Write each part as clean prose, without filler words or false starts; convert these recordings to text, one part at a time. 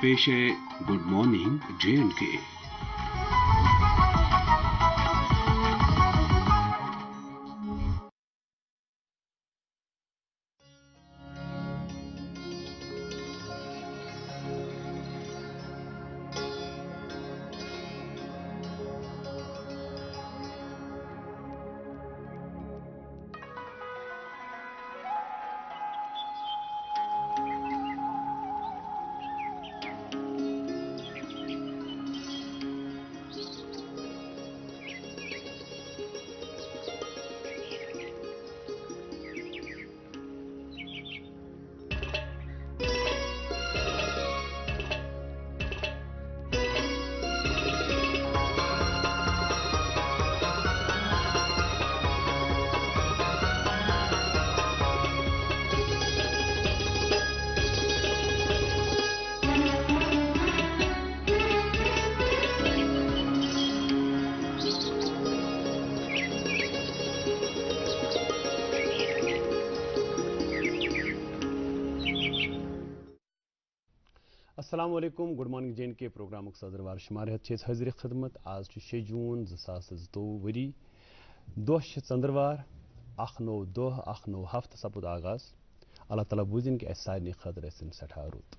पेश है good morning J&K। السلام علیکم گڈ مارننگ J&K پروگرام سازروار شمار ہتھ حاضر خدمت آج 6 جون 2022 وری دہ ژندروار اخ نو دہ اخ نو ہفتہ سپد آغاز اللہ تعالیٰ بوزن کہ سارے خطر سٹھا رود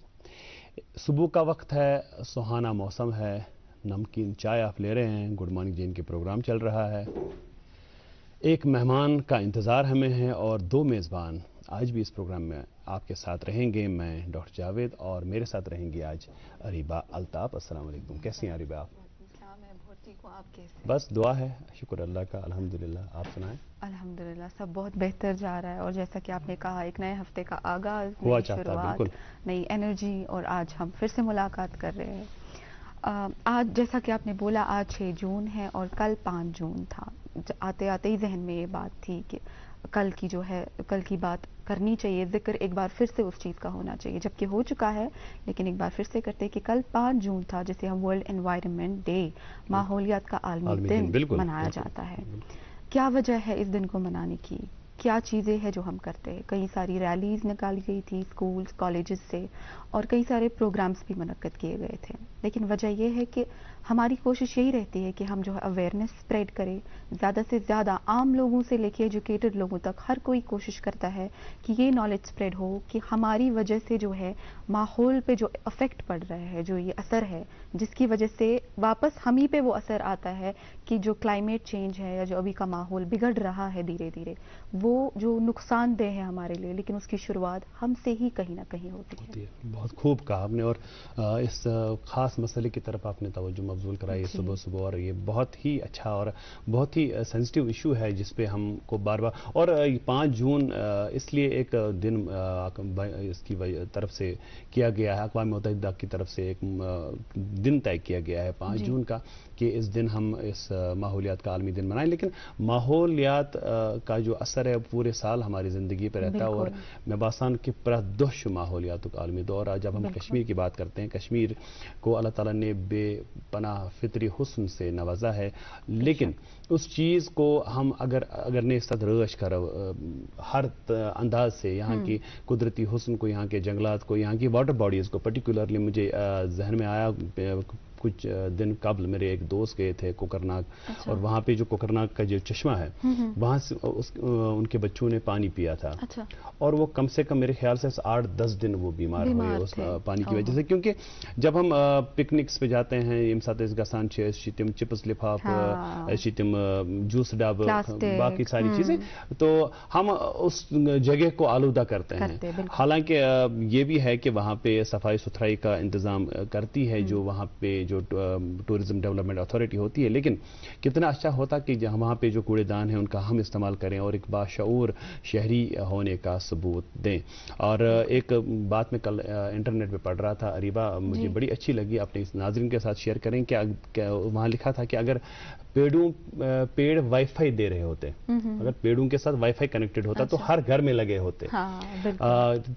صبح کا وقت ہے سہانا موسم ہے نمکین چائے آپ لے رہے ہیں گڈ مارننگ J&K پروگرام چل رہا ہے ایک مہمان کا انتظار ہمیں ہے اور 2 میزبان آج بھی اس پروگرام میں آپ کے ساتھ رہیں گے میں ڈاکٹر جاوید اور میرے ساتھ رہیں گے آج اریبہ الطاف السلام علیکم کیسی ہیں اریبہ آپ میں بہت ٹھیک ہوں آپ کیسے بس دعا ہے شکر اللہ کا الحمدللہ آپ سنائیں الحمدللہ سب بہت بہتر جا رہا ہے اور جیسا کہ آپ نے کہا ایک نئے ہفتے کا آغاز ہوا نئی چاہتا ہے شروعات بالکل نئی انرجی اور آج ہم پھر سے ملاقات کر رہے ہیں آج جیسا کہ آپ نے بولا آج 6 جون ہے اور کل 5 جون تھا آتے آتے ہی ذہن میں یہ بات تھی کہ کل کی بات کرنی چاہیے ذکر ایک بار پھر سے اس چیز کا ہونا چاہیے جبکہ ہو چکا ہے لیکن ایک بار پھر سے کرتے کہ کل 5 جون تھا جسے ہم ورلڈ انوائرمنٹ ڈے ماحولیات کا عالمی دن منایا جاتا ہے کیا وجہ ہے اس دن کو منانے کی کیا چیزیں ہیں جو ہم کرتے ہیں کئی ساری ریلیز نکالی گئی تھی اسکولز کالجز سے اور کئی سارے پروگرامز بھی منعقد کیے گئے تھے لیکن وجہ یہ ہے کہ ہماری کوشش یہی رہتی ہے کہ ہم جو ہے اویئرنیس اسپریڈ کریں زیادہ سے زیادہ عام لوگوں سے لے کے ایجوکیٹڈ لوگوں تک ہر کوئی کوشش کرتا ہے کہ یہ نالج اسپریڈ ہو کہ ہماری وجہ سے جو ہے ماحول پہ جو افیکٹ پڑ رہا ہے جو یہ اثر ہے جس کی وجہ سے واپس ہم ہی پہ وہ اثر آتا ہے کہ جو کلائمیٹ چینج ہے یا جو ابھی کا ماحول بگڑ رہا ہے دھیرے دھیرے وہ جو نقصان دہ ہے ہمارے لیے لیکن اس کی شروعات ہم سے ہی کہیں نہ کہیں ہوتی ہے بہت خوب کہا آپ نے اور اس خاص مسئلے کی طرف آپ نے توجہ مبذول کرائی صبح صبح اور یہ بہت ہی اچھا اور بہت ہی سینسٹیو ایشو ہے جس پہ ہم کو بار بار اور 5 جون اس لیے ایک دن اس کی طرف سے کیا گیا ہے اقوام متحدہ کی طرف سے ایک دن طے کیا گیا ہے 5 جون کا کہ اس دن ہم اس ماحولیات کا عالمی دن منائیں لیکن ماحولیات کا جو اثر ہے پورے سال ہماری زندگی پہ رہتا ہے اور میں باسان کہ پردوش ماحولیات کا عالمی دور جب ہم کشمیر کی بات کرتے ہیں کشمیر کو اللہ تعالیٰ نے بے پناہ فطری حسن سے نوازا ہے لیکن اس چیز کو ہم اگر نے سد رش کرو ہر انداز سے یہاں کی قدرتی حسن کو یہاں کے جنگلات کو یہاں کی واٹر باڈیز کو پرٹیکولرلی مجھے ذہن میں آیا کچھ دن قبل میرے ایک دوست گئے تھے کوکرناگ اور وہاں پہ جو کوکرناگ کا جو چشمہ ہے وہاں سے ان کے بچوں نے پانی پیا تھا اور وہ کم سے کم میرے خیال سے 8-10 دن وہ بیمار ہوئے اس پانی کی وجہ سے کیونکہ جب ہم پکنکس پہ جاتے ہیں یم سات گسان تم چپس لفاف تم جوس ڈب باقی ساری چیزیں تو ہم اس جگہ کو آلودہ کرتے ہیں حالانکہ یہ بھی ہے کہ وہاں پہ صفائی ستھرائی کا انتظام کرتی ہے جو وہاں پہ جو ٹورزم ڈیولپمنٹ اتھارٹی ہوتی ہے لیکن کتنا اچھا ہوتا کہ وہاں پہ جو کوڑے دان ہیں ان کا ہم استعمال کریں اور ایک باشعور شہری ہونے کا ثبوت دیں اور ایک بات میں کل انٹرنیٹ پہ پڑھ رہا تھا اریبہ مجھے بڑی اچھی لگی اپنے اس ناظرین کے ساتھ شیئر کریں کہ وہاں لکھا تھا کہ اگر پیڑ وائی فائی دے رہے ہوتے اگر پیڑوں کے ساتھ وائی فائی کنیکٹڈ ہوتا تو ہر گھر میں لگے ہوتے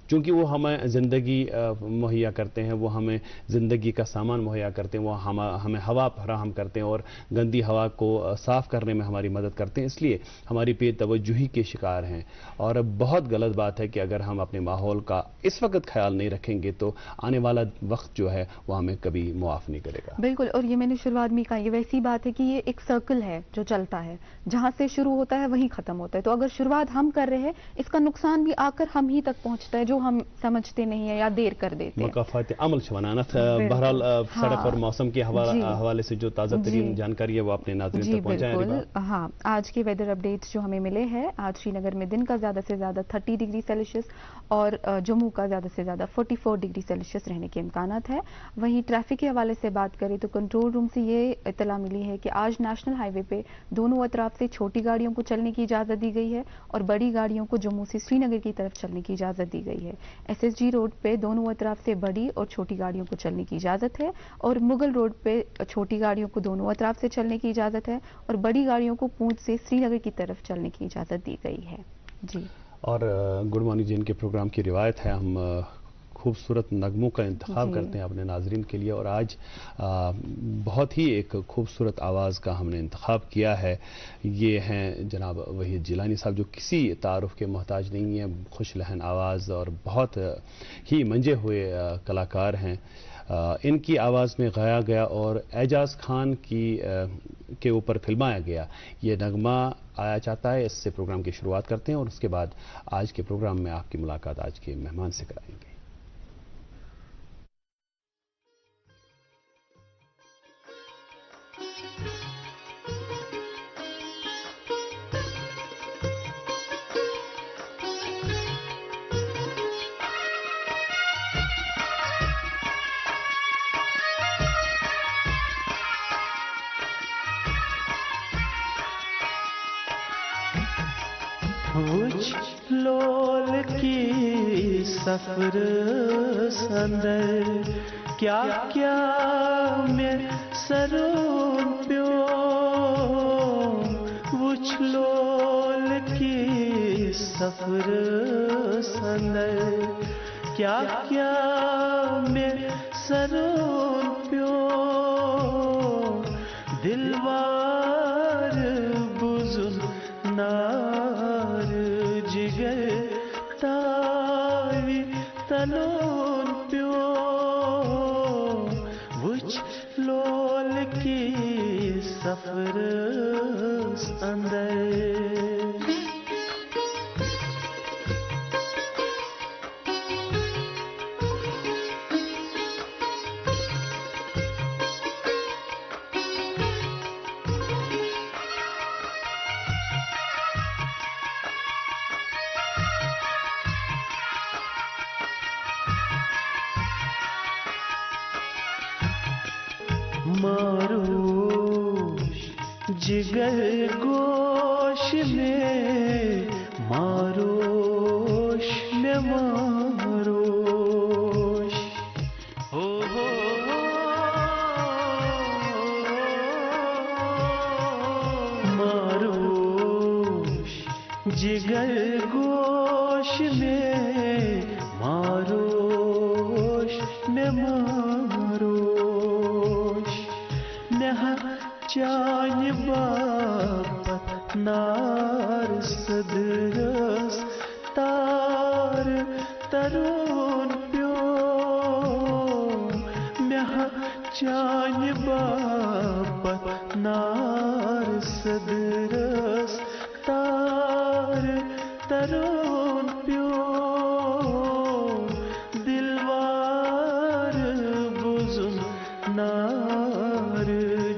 چونکہ وہ ہمیں زندگی مہیا کرتے ہیں وہ ہمیں زندگی کا سامان مہیا کرتے ہیں ہیں وہ ہمیں ہوا فراہم کرتے ہیں اور گندی ہوا کو صاف کرنے میں ہماری مدد کرتے ہیں، اس لیے ہماری بے توجہی کے شکار ہیں۔ اور بہت غلط بات ہے کہ اگر ہم اپنے ماحول کا اس وقت خیال نہیں رکھیں گے تو آنے والا وقت جو ہے وہ ہمیں کبھی معاف نہیں کرے گا۔ بالکل، اور یہ میں نے شروعات میں کہا، یہ ویسی بات ہے کہ یہ ایک سرکل ہے جو چلتا ہے، جہاں سے شروع ہوتا ہے وہیں ختم ہوتا ہے، تو اگر شروعات ہم کر رہے ہیں اس کا نقصان بھی آ کر ہم ہی تک پہنچتا ہے جو ہم سمجھتے نہیں ہیں یا دیر کر دیتے ہیں۔ مقافات عمل شوانانت بہرحال سڑک اور موسم کے حوالے سے جو تازہ ترین جانکاری ہے وہ اپنے ناظرین تک پہنچائیں۔ بالکل، ہاں، آج کے ویدر اپڈیٹس جو ہمیں ملے ہیں، آج شری نگر میں دن کا زیادہ سے زیادہ 30 ڈگری سیلسیس اور جموں کا زیادہ سے زیادہ 44 ڈگری سیلسیس رہنے کے امکانات ہیں۔ وہیں ٹریفک کے حوالے سے بات کریں تو کنٹرول روم سے یہ اطلاع ملی ہے کہ آج نیشنل ہائی وے پہ دونوں اطراف سے چھوٹی گاڑیوں کو چلنے کی اجازت دی گئی ہے اور بڑی گاڑیوں کو جموں سے سری نگر کی طرف چلنے کی اجازت دی گئی ہے۔ ایس ایس جی روڈ پہ دونوں اطراف سے بڑی اور چھوٹی گاڑیوں کو چلنے کی اجازت ہے اور مغل روڈ پہ چھوٹی گاڑیوں کو دونوں اطراف سے چلنے کی اجازت ہے اور بڑی گاڑیوں کو پونچھ سے سری نگر کی طرف چلنے کی اجازت دی گئی ہے۔ جی، اور گڈ مارننگ جن کے پروگرام کی روایت ہے، ہم خوبصورت نغموں کا انتخاب کرتے ہیں اپنے ناظرین کے لیے، اور آج بہت ہی ایک خوبصورت آواز کا ہم نے انتخاب کیا ہے۔ یہ ہیں جناب وحید جیلانی صاحب، جو کسی تعارف کے محتاج نہیں ہیں، خوش لہن آواز اور بہت ہی منجے ہوئے کلاکار ہیں۔ ان کی آواز میں گایا گیا اور اعجاز خان کے اوپر فلمایا گیا یہ نغمہ آیا چاہتا ہے، اس سے پروگرام کی شروعات کرتے ہیں اور اس کے بعد آج کے پروگرام میں آپ کی ملاقات آج کے مہمان سے کرائیں گے۔ وچ لول کی سفر سندر کیا کیا میں سرون پیو، وچ لول کی سفر سندر کیا کیا میں سرون پیو، دلوار بزن نار جگر تاوی تلون پیو، وچ لول کی سفر اندر ماروش جگر گوش میں ماروش میں ماروش ہو ماروش جگر گوش میں ماروش میں ماروش چان باپت نار صدرس تار ترون پیو، مہ چان باپت نار صدرس تار ترون پیو، دلوار بزن نار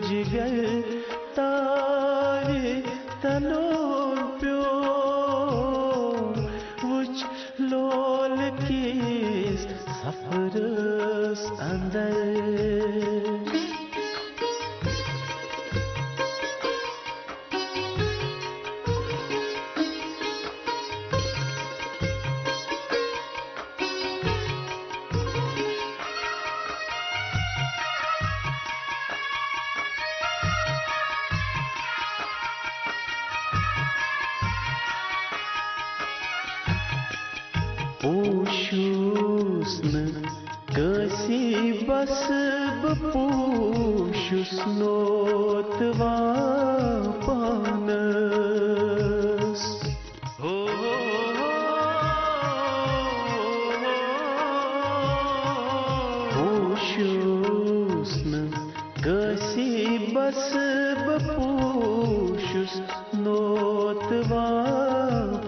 جگر تاری تلون پیو، وچ لول کی سفر اندر پوشوسن Kasi bas bepūšus notva panas. Pūšus na kasi bas bepūšus notva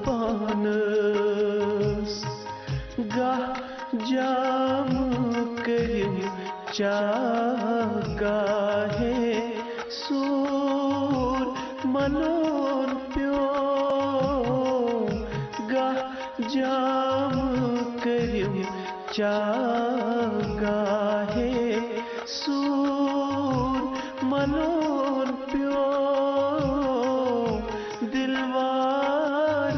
panas. Gah jam karim chaga hai sur manon pyo. Gah jam karim chaga hai sur manon pyo. Dilwar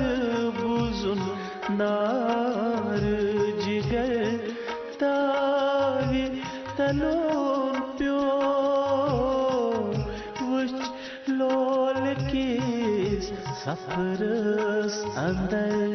buzun nar jigar tavi talon pyo. Vuch lol kis safaras andar.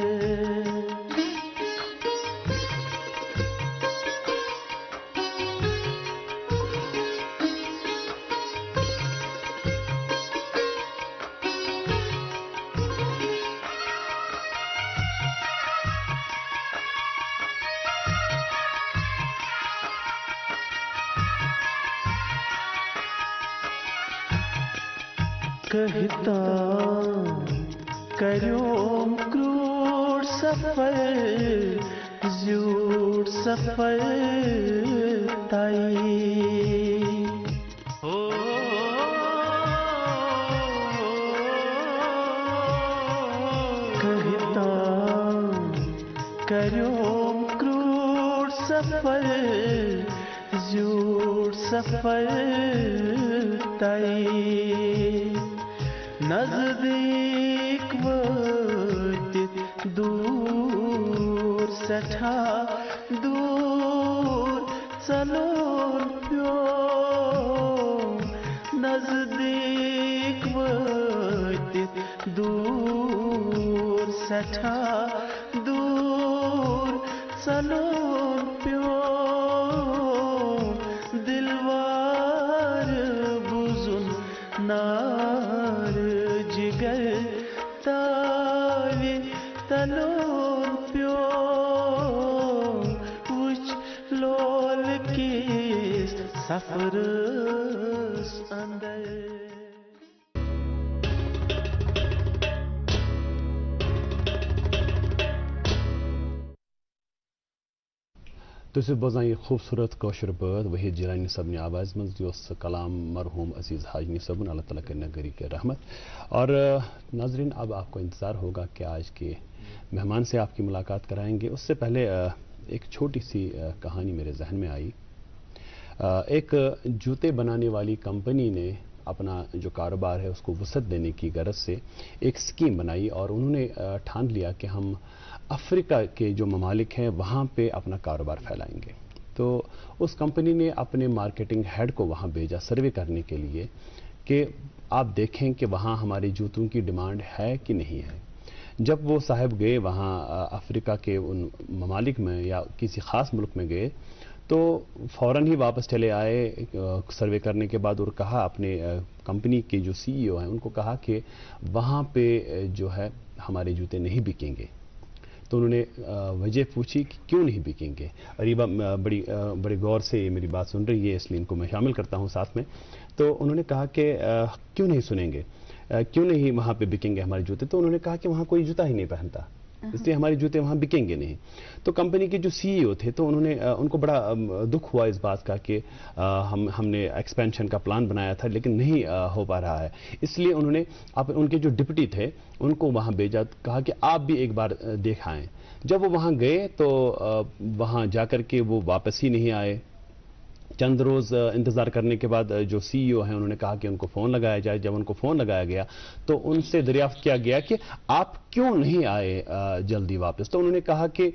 कहता करूं क्रूर सफर झूठ सफर ताई. कहता करूं क्रूर सफर झूठ सफर ताई. नजदीक वक्त दूर सठा दूर चलो प्यो. नजदीक वक्त दूर सठा दूर चलो प्यो. दिलवार बुजुन नार जिगर तावी तलोन प्यो. Vuch lol kis safaras andar. तुसिफ बोजान ये खूबसूरत कौशर बद वहीद जिलानी सब ने आवाज़ मज कलाम मरहूम अजीज़ हाजनी सबन अल्लाह ताला के नगरी के रहमत. और नाजरीन अब आपको इंतज़ार होगा कि आज के मेहमान से आपकी मुलाकात कराएंगे. उससे पहले एक छोटी सी कहानी मेरे जहन में आई. एक जूते बनाने वाली कंपनी ने अपना जो कारोबार है उसको वसअत देने की गरज से एक स्कीम बनाई और उन्होंने ठान लिया कि हम अफ्रीका के जो ममालिक हैं वहाँ पे अपना कारोबार फैलाएंगे. तो उस कंपनी ने अपने मार्केटिंग हेड को वहाँ भेजा सर्वे करने के लिए कि आप देखें कि वहाँ हमारे जूतों की डिमांड है कि नहीं है. जब वो साहब गए वहाँ अफ्रीका के उन ममालिक में या किसी ख़ास मुल्क में गए तो फ़ौरन ही वापस चले आए सर्वे करने के बाद और कहा अपने कंपनी के जो CEO हैं उनको कहा कि वहाँ पे जो है हमारे जूते नहीं बिकेंगे. तो उन्होंने वजह पूछी कि क्यों नहीं बिकेंगे. अरीबा बड़ी गौर से मेरी बात सुन रही है इसलिए इनको मैं शामिल करता हूँ साथ में. तो उन्होंने कहा कि क्यों नहीं सुनेंगे, क्यों नहीं वहाँ पे बिकेंगे हमारे जूते. तो उन्होंने कहा कि वहाँ कोई जूता ही नहीं पहनता इसलिए हमारे जूते वहाँ बिकेंगे नहीं. तो कंपनी के जो CEO थे तो उन्होंने उनको बड़ा दुख हुआ इस बात का कि हमने एक्सपेंशन का प्लान बनाया था लेकिन नहीं हो पा रहा है. इसलिए उन्होंने उनके जो डिप्टी थे उनको वहाँ भेजा, कहा कि आप भी एक बार देख आएं. जब वो वहाँ गए तो वहाँ जाकर के वो वापस ही नहीं आए. चंद रोज़ इंतज़ार करने के बाद जो CEO हैं उन्होंने कहा कि उनको फ़ोन लगाया जाए. जब उनको फ़ोन लगाया गया तो उनसे दरियाफ्त किया गया कि आप क्यों नहीं आए जल्दी वापस। तो उन्होंने कहा कि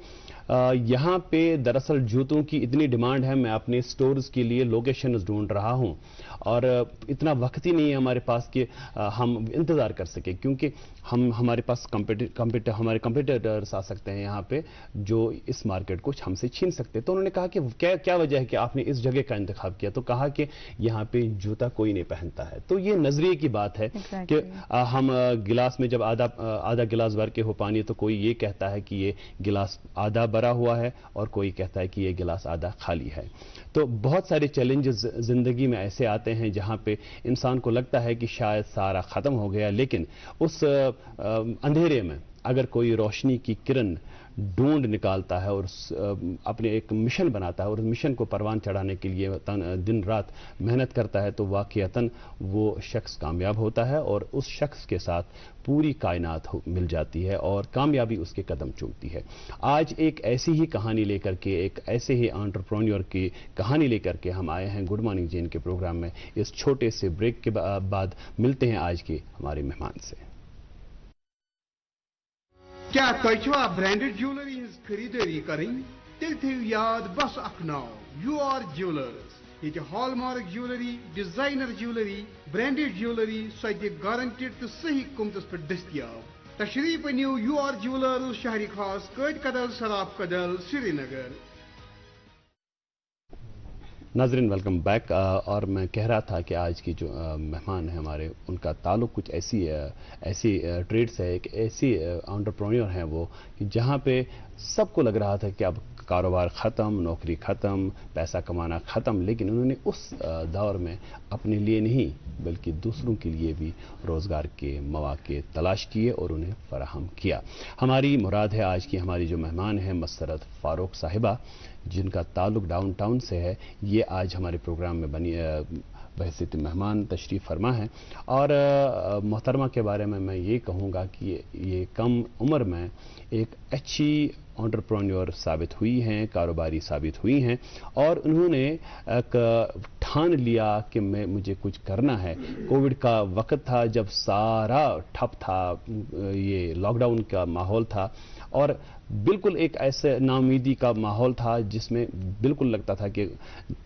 यहाँ पे दरअसल जूतों की इतनी डिमांड है, मैं अपने स्टोर्स के लिए लोकेशंस ढूंढ रहा हूँ और इतना वक्त ही नहीं है हमारे पास कि हम इंतज़ार कर सके, क्योंकि हमारे पास हमारे कंपटीटर्स आ सकते हैं यहाँ पे जो इस मार्केट को हमसे छीन सकते हैं। तो उन्होंने कहा कि क्या वजह है कि आपने इस जगह का इंतखाब किया। तो कहा कि यहाँ पे जूता कोई नहीं पहनता है। तो ये नजरिए की बात है कि हम गिलास में जब आधा गिलास भर के हो पानी, तो कोई ये कहता है कि ये गिलास आधा भरा हुआ है और कोई कहता है कि ये गिलास आधा खाली है। तो बहुत सारे चैलेंजेस जिंदगी में ऐसे आते हैं जहां पे इंसान को लगता है कि शायद सारा खत्म हो गया, लेकिन उस अंधेरे में अगर कोई रोशनी की किरण ढूंढ निकालता है और अपने एक मिशन बनाता है और उस मिशन को परवान चढ़ाने के लिए दिन रात मेहनत करता है, तो वाकईतन वो शख्स कामयाब होता है और उस शख्स के साथ पूरी कायनात मिल जाती है और कामयाबी उसके कदम चूमती है। आज एक ऐसी ही कहानी लेकर के, एक ऐसे ही एंटरप्रेन्योर की कहानी लेकर के हम आए हैं गुड मॉर्निंग जेएन के प्रोग्राम में। इस छोटे से ब्रेक के बाद मिलते हैं आज के हमारे मेहमान से। क्या तुझा ब्रांडेड ज्वेलरी हज खरीदारी करें? तेल थेव याद बस अख नाव यूआर ज्वेलर्स। ये hallmark jewellery, designer jewellery, branded jewellery सद्य गारंटेड तो सही कीमतस पर दस्तियाब। तशरीफ अनियो यूआर ज्वेलर्स, शहरी खास कैद कदल, सराफ कदल, श्रीनगर। नाज़रीन वेलकम बैक। और मैं कह रहा था कि आज की जो मेहमान हैं हमारे, उनका ताल्लुक कुछ ऐसी ट्रेड से है, एक ऐसी एंटरप्रेन्योर हैं वो कि जहाँ पे सबको लग रहा था कि अब कारोबार ख़त्म, नौकरी ख़त्म, पैसा कमाना ख़त्म, लेकिन उन्होंने उस दौर में अपने लिए नहीं बल्कि दूसरों के लिए भी रोज़गार के मौके तलाश किए और उन्हें फराहम किया। हमारी मुराद है आज की हमारी जो मेहमान हैं मसरत फारूक साहिबा, जिनका ताल्लुक डाउनटाउन से है। ये आज हमारे प्रोग्राम में बहैसियत मेहमान तशरीफ़ फरमा है और मोहतरमा के बारे में मैं ये कहूँगा कि ये कम उम्र में एक अच्छी एंटरप्रेन्योर साबित हुई हैं, कारोबारी साबित हुई हैं और उन्होंने ठान लिया कि मुझे कुछ करना है। कोविड का वक्त था जब सारा ठप था, ये लॉकडाउन का माहौल था और बिल्कुल एक ऐसे नाउमीदी का माहौल था जिसमें बिल्कुल लगता था कि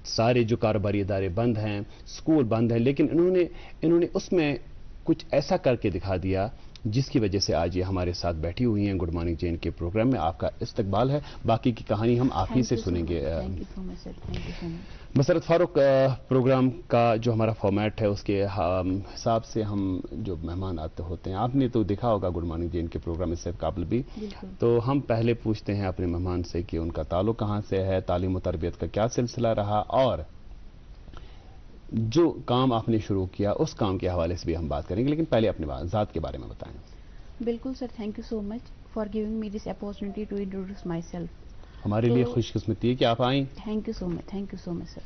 सारे जो कारोबारी इदारे बंद हैं, स्कूल बंद हैं, लेकिन इन्होंने उसमें कुछ ऐसा करके दिखा दिया जिसकी वजह से आज ये हमारे साथ बैठी हुई हैं गुड मॉर्निंग जेएन के प्रोग्राम में। आपका इस्तकबाल है। बाकी की कहानी हम आप ही से सुनेंगे। मसरत फारूक, प्रोग्राम का जो हमारा फॉर्मेट है उसके हिसाब से हम जो मेहमान आते होते हैं, आपने तो देखा होगा गुड मॉर्निंग जेएन के प्रोग्राम इससे काबिल भी, तो हम पहले पूछते हैं अपने मेहमान से कि उनका ताल्लुक कहाँ से है, तालीम और तरबियत का क्या सिलसिला रहा और जो काम आपने शुरू किया उस काम के हवाले से भी हम बात करेंगे, लेकिन पहले अपने ज़ात के बारे में बताएं। बिल्कुल sir, thank you so much for giving me this opportunity to introduce myself. हमारे लिए खुशकिस्मती है कि आप आई। Thank you so much sir.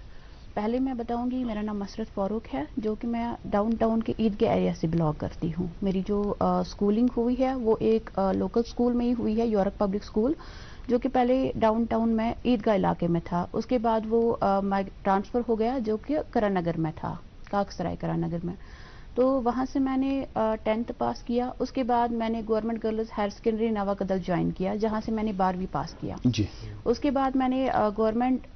पहले मैं बताऊंगी मेरा नाम मसरत फारूक है, जो कि मैं डाउनटाउन के ईदगाह एरिया से बिलोंग करती हूँ। मेरी जो स्कूलिंग हुई है वो एक लोकल स्कूल में ही हुई है, यूरोप पब्लिक स्कूल, जो कि पहले डाउनटाउन में ईदगाह इलाके में था। उसके बाद वो ट्रांसफ़र हो गया जो कि करण नगर में था, काकसराय करण नगर में। तो वहाँ से मैंने 10th पास किया। उसके बाद मैंने गवर्नमेंट गर्ल्स हायर सेकेंडरी नवा कदल ज्वाइन किया, जहाँ से मैंने 12वीं पास किया जी। उसके बाद मैंने government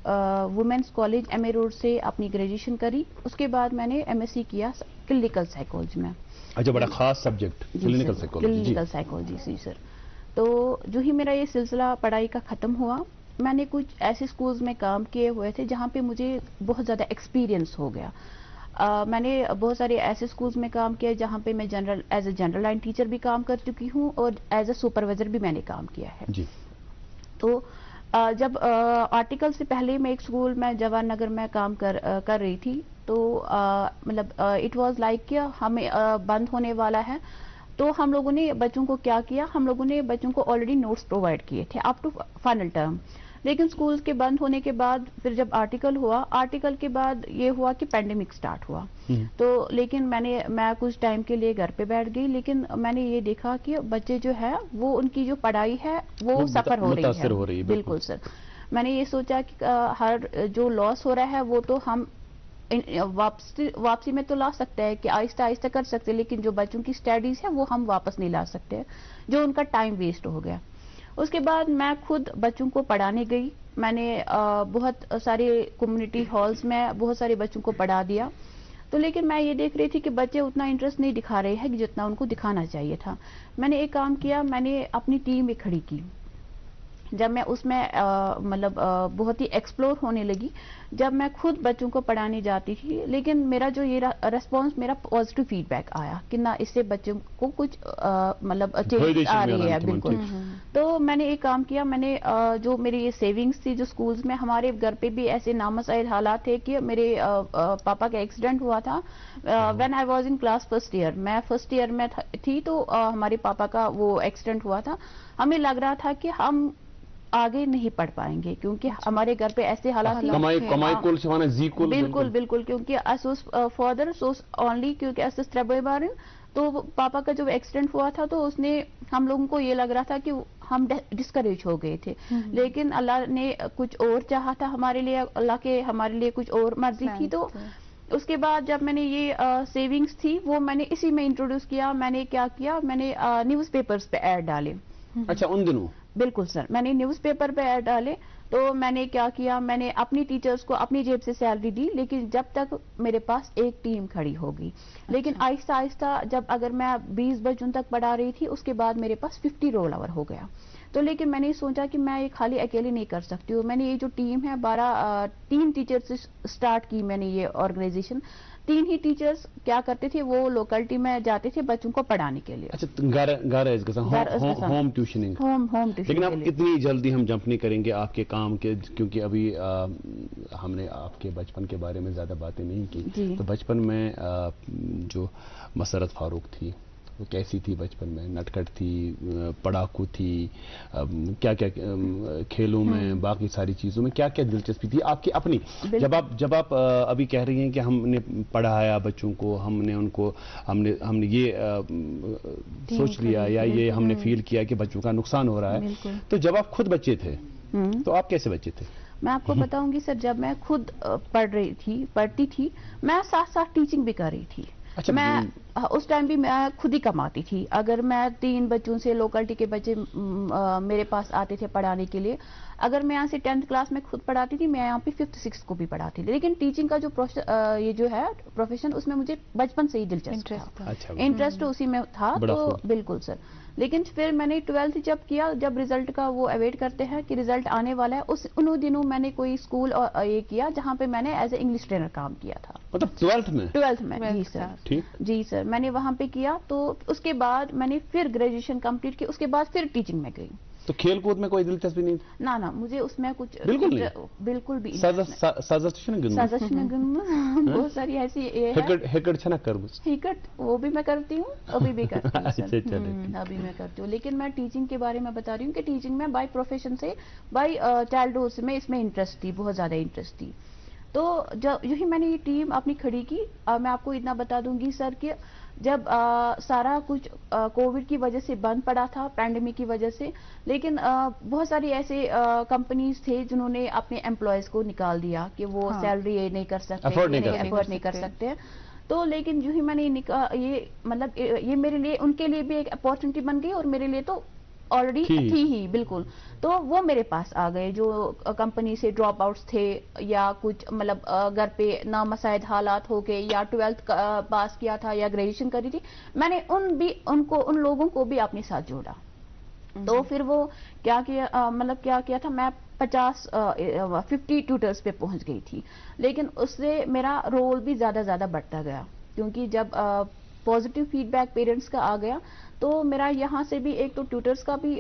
women's college MA road से अपनी ग्रेजुएशन करी। उसके बाद मैंने एमएससी किया क्लिनिकल साइकोलॉजी में। अच्छा, बड़ा खास सब्जेक्ट क्लिनिकल साइकोलॉजी जी सर। तो जो ही मेरा ये सिलसिला पढ़ाई का ख़त्म हुआ, मैंने कुछ ऐसे स्कूल्स में काम किए हुए थे जहाँ पे मुझे बहुत ज़्यादा एक्सपीरियंस हो गया। मैंने बहुत सारे ऐसे स्कूल्स में काम किया जहाँ पे मैं as a general line teacher भी काम कर चुकी हूँ और एज ए सुपरवाइजर भी मैंने काम किया है जी। तो जब आर्टिकल से पहले मैं एक स्कूल में जवाहर नगर में काम कर रही थी, तो मतलब इट वाज लाइक कि हमें बंद होने वाला है। तो हम लोगों ने बच्चों को क्या किया, हम लोगों ने बच्चों को ऑलरेडी नोट्स प्रोवाइड किए थे अप टू फाइनल टर्म। लेकिन स्कूल्स के बंद होने के बाद फिर जब आर्टिकल हुआ, आर्टिकल के बाद ये हुआ कि पैंडेमिक स्टार्ट हुआ। तो लेकिन मैं कुछ टाइम के लिए घर पे बैठ गई, लेकिन मैंने ये देखा कि बच्चे जो है वो उनकी जो पढ़ाई है वो सफर हो रही है। बिल्कुल सर, मैंने ये सोचा कि हर जो लॉस हो रहा है वो तो हम वापसी में तो ला सकते हैं कि आहिस्ता आहिस्ता कर सकते हैं, लेकिन जो बच्चों की स्टडीज है वो हम वापस नहीं ला सकते, जो उनका टाइम वेस्ट हो गया। उसके बाद मैं खुद बच्चों को पढ़ाने गई। मैंने बहुत सारे कम्युनिटी हॉल्स में बहुत सारे बच्चों को पढ़ा दिया। तो लेकिन मैं ये देख रही थी कि बच्चे उतना इंटरेस्ट नहीं दिखा रहे हैं जितना उनको दिखाना चाहिए था। मैंने एक काम किया, मैंने अपनी टीम में खड़ी की। जब मैं उसमें मतलब बहुत ही एक्सप्लोर होने लगी, जब मैं खुद बच्चों को पढ़ाने जाती थी, लेकिन मेरा जो ये रेस्पॉन्स, मेरा पॉजिटिव फीडबैक आया कि ना इससे बच्चों को कुछ मतलब चेंज आ रही है। बिल्कुल। तो मैंने एक काम किया, मैंने जो मेरी ये सेविंग्स थी, जो स्कूल्स में हमारे घर पे भी ऐसे नामसाइल हालात थे कि मेरे पापा का एक्सीडेंट हुआ था when I was in class first year. मैं फर्स्ट ईयर में थी, तो हमारे पापा का वो एक्सीडेंट हुआ था। हमें लग रहा था कि हम आगे नहीं पढ़ पाएंगे, क्योंकि हमारे घर पे ऐसे हालात बिल्कुल, क्योंकि फादर सोस ओनली, क्योंकि तो पापा का जब एक्सीडेंट हुआ था तो उसने हम लोगों को ये लग रहा था कि हम डिस्करेज हो गए थे, लेकिन अल्लाह ने कुछ और चाहा था हमारे लिए, अल्लाह के हमारे लिए कुछ और मर्जी थी। तो उसके बाद जब मैंने ये सेविंग्स थी वो मैंने इसी में इंट्रोड्यूस किया। मैंने क्या किया, मैंने न्यूज़पेपर्स पे ऐड डाले। अच्छा, उन दिनों? बिल्कुल सर, मैंने न्यूज़पेपर पे ऐड डाले। तो मैंने क्या किया, मैंने अपनी टीचर्स को अपनी जेब से सैलरी दी, लेकिन जब तक मेरे पास एक टीम खड़ी होगी। लेकिन आहिस्ता आहिस्ता जब अगर मैं 20 बच्चों तक पढ़ा रही थी, उसके बाद मेरे पास 50 रोल ओवर हो गया। तो लेकिन मैंने सोचा कि मैं ये खाली अकेले नहीं कर सकती हूँ। मैंने ये जो टीम है 3 टीचर्स से स्टार्ट की मैंने ये ऑर्गेनाइजेशन। 3 ही टीचर्स क्या करते थे, वो लोकेलिटी में जाते थे बच्चों को पढ़ाने के लिए। अच्छा, होम ट्यूशनिंग। लेकिन अब इतनी जल्दी हम जंप नहीं करेंगे आपके काम के, क्योंकि अभी हमने आपके बचपन के बारे में ज्यादा बातें नहीं की। तो बचपन में जो मसरत फारूक थी वो कैसी थी बचपन में? नटखट थी, पढ़ाकू थी, क्या क्या खेलों में, बाकी सारी चीजों में क्या क्या दिलचस्पी थी आपकी अपनी? जब आप अभी कह रही हैं कि हमने पढ़ाया बच्चों को, हमने ये सोच लिया या ये हमने फील किया कि बच्चों का नुकसान हो रहा है, तो जब आप खुद बच्चे थे तो आप कैसे बच्चे थे? मैं आपको बताऊंगी सर, जब मैं खुद पढ़ती थी, मैं साथ साथ टीचिंग भी कर रही थी। अच्छा, मैं उस टाइम भी मैं खुद ही कमाती थी। अगर मैं 3 बच्चों से, लोकेलिटी के बच्चे मेरे पास आते थे पढ़ाने के लिए, अगर मैं यहाँ से 10th क्लास में खुद पढ़ाती थी, मैं यहाँ पे 5th 6th को भी पढ़ाती थी। लेकिन टीचिंग का जो ये जो है प्रोफेशन, उसमें मुझे बचपन से ही दिलचस्प था, इंटरेस्ट उसी में था। तो बिल्कुल सर। लेकिन फिर मैंने 12th जब किया, जब रिजल्ट का वो अवेट करते हैं कि रिजल्ट आने वाला है, उन दिनों मैंने कोई स्कूल ये किया जहाँ पे मैंने एज ए इंग्लिश ट्रेनर काम किया था। मतलब 12th में? जी सर। जी सर, मैंने वहाँ पे किया। तो उसके बाद मैंने फिर ग्रेजुएशन कंप्लीट की, उसके बाद फिर टीचिंग में गई। तो खेल कूद में कोई दिलचस्पी नहीं? ना, मुझे उसमें कुछ बिल्कुल भी बहुत सारी ऐसी हिकट वो भी मैं करती हूँ, अभी भी करती हूँ। अभी मैं करती हूँ। लेकिन मैं टीचिंग के बारे में बता रही हूँ कि टीचिंग में बाय प्रोफेशन से, बाय चाइल्डहुड से मैं इसमें इंटरेस्ट थी, बहुत ज्यादा इंटरेस्ट थी। तो जब यही मैंने ये टीम अपनी खड़ी की, मैं आपको इतना बता दूंगी सर कि जब सारा कुछ कोविड की वजह से बंद पड़ा था, पैंडेमिक की वजह से, लेकिन बहुत सारी ऐसे कंपनीज थे जिन्होंने अपने एम्प्लॉयज को निकाल दिया कि वो सैलरी ये नहीं कर सकते, अफोर्ड नहीं कर सकते। तो लेकिन जो ही मैंने ये मतलब ये मेरे लिए, उनके लिए भी एक अपॉर्चुनिटी बन गई और मेरे लिए तो ऑलरेडी थी ही। बिल्कुल। तो वो मेरे पास आ गए जो कंपनी से ड्रॉप आउट्स थे, या कुछ मतलब घर पे नामसाइद हालात हो गए, या 12th पास किया था या ग्रेजुएशन करी थी, मैंने उन लोगों को भी अपने साथ जोड़ा। तो फिर वो क्या किया था, मैं 50 ट्यूटर्स पे पहुंच गई थी। लेकिन उससे मेरा रोल भी ज्यादा बढ़ता गया, क्योंकि जब पॉजिटिव फीडबैक पेरेंट्स का आ गया, तो मेरा यहाँ से भी एक तो ट्यूटर्स का भी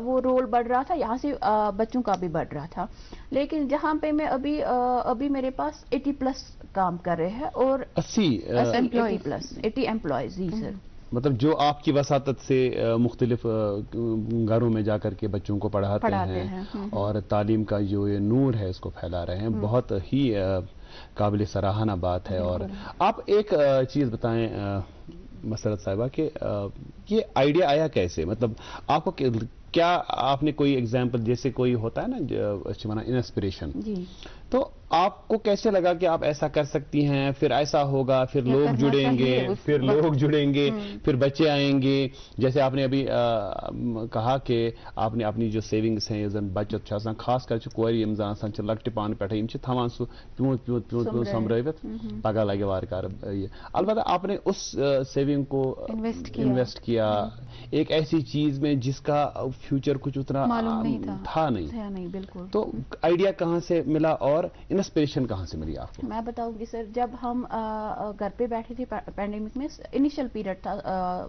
वो रोल बढ़ रहा था, यहाँ से बच्चों का भी बढ़ रहा था। लेकिन जहाँ पे मैं अभी मेरे पास 80+ काम कर रहे हैं, और 80 एम्प्लॉयज। जी सर। मतलब जो आपकी वसातत से मुख्तलिफ घरों में जाकर के बच्चों को पढ़ाते हैं और तालीम का जो ये नूर है इसको फैला रहे हैं, बहुत ही काबिल सराहना बात है। और आप एक चीज बताएं मसरत साहिबा कि ये आइडिया आया कैसे? मतलब आपको क्या, आपने कोई एग्जाम्पल, जैसे कोई होता है ना इंस्पिरेशन, تو آپ کو کیسے لگا کہ آپ ایسا کر سکتی ہیں؟ پھر ایسا ہوگا، پھر یا لوگ کرنا جڑیں گے، چاہیے اس پھر وقت؟ لوگ جڑیں گے، پھر بچے آئیں گے. جیسے آپ نے ابھی کہا کہ آپ نے اپنی جو سیونگز ہیں یس زن بچت چھِ آسان، خاص کر چھِ کورِ یِم زن آسان چھِ لۄکٹہِ پانہٕ پٮ۪ٹھے یِم چھِ تھاوان سُہ پیوٗنٛت سۄمبرٲوِتھ پگہہ لگہِ وارٕ کارٕ یہ. البتہ آپ نے اس سیونگ کو انویسٹ کیا ایک ایسی چیز میں جس کا فیوچر کچھ اتنا معلوم نہیں تھا نہیں. نہیں بالکل. تو آئیڈیا کہاں سے ملا اور انسپریشن کہاں سے ملی آپ کو؟ میں بتاؤں گی سر، جب ہم گھر پہ بیٹھے تھے پینڈیمک میں، انیشل پیریڈ تھا،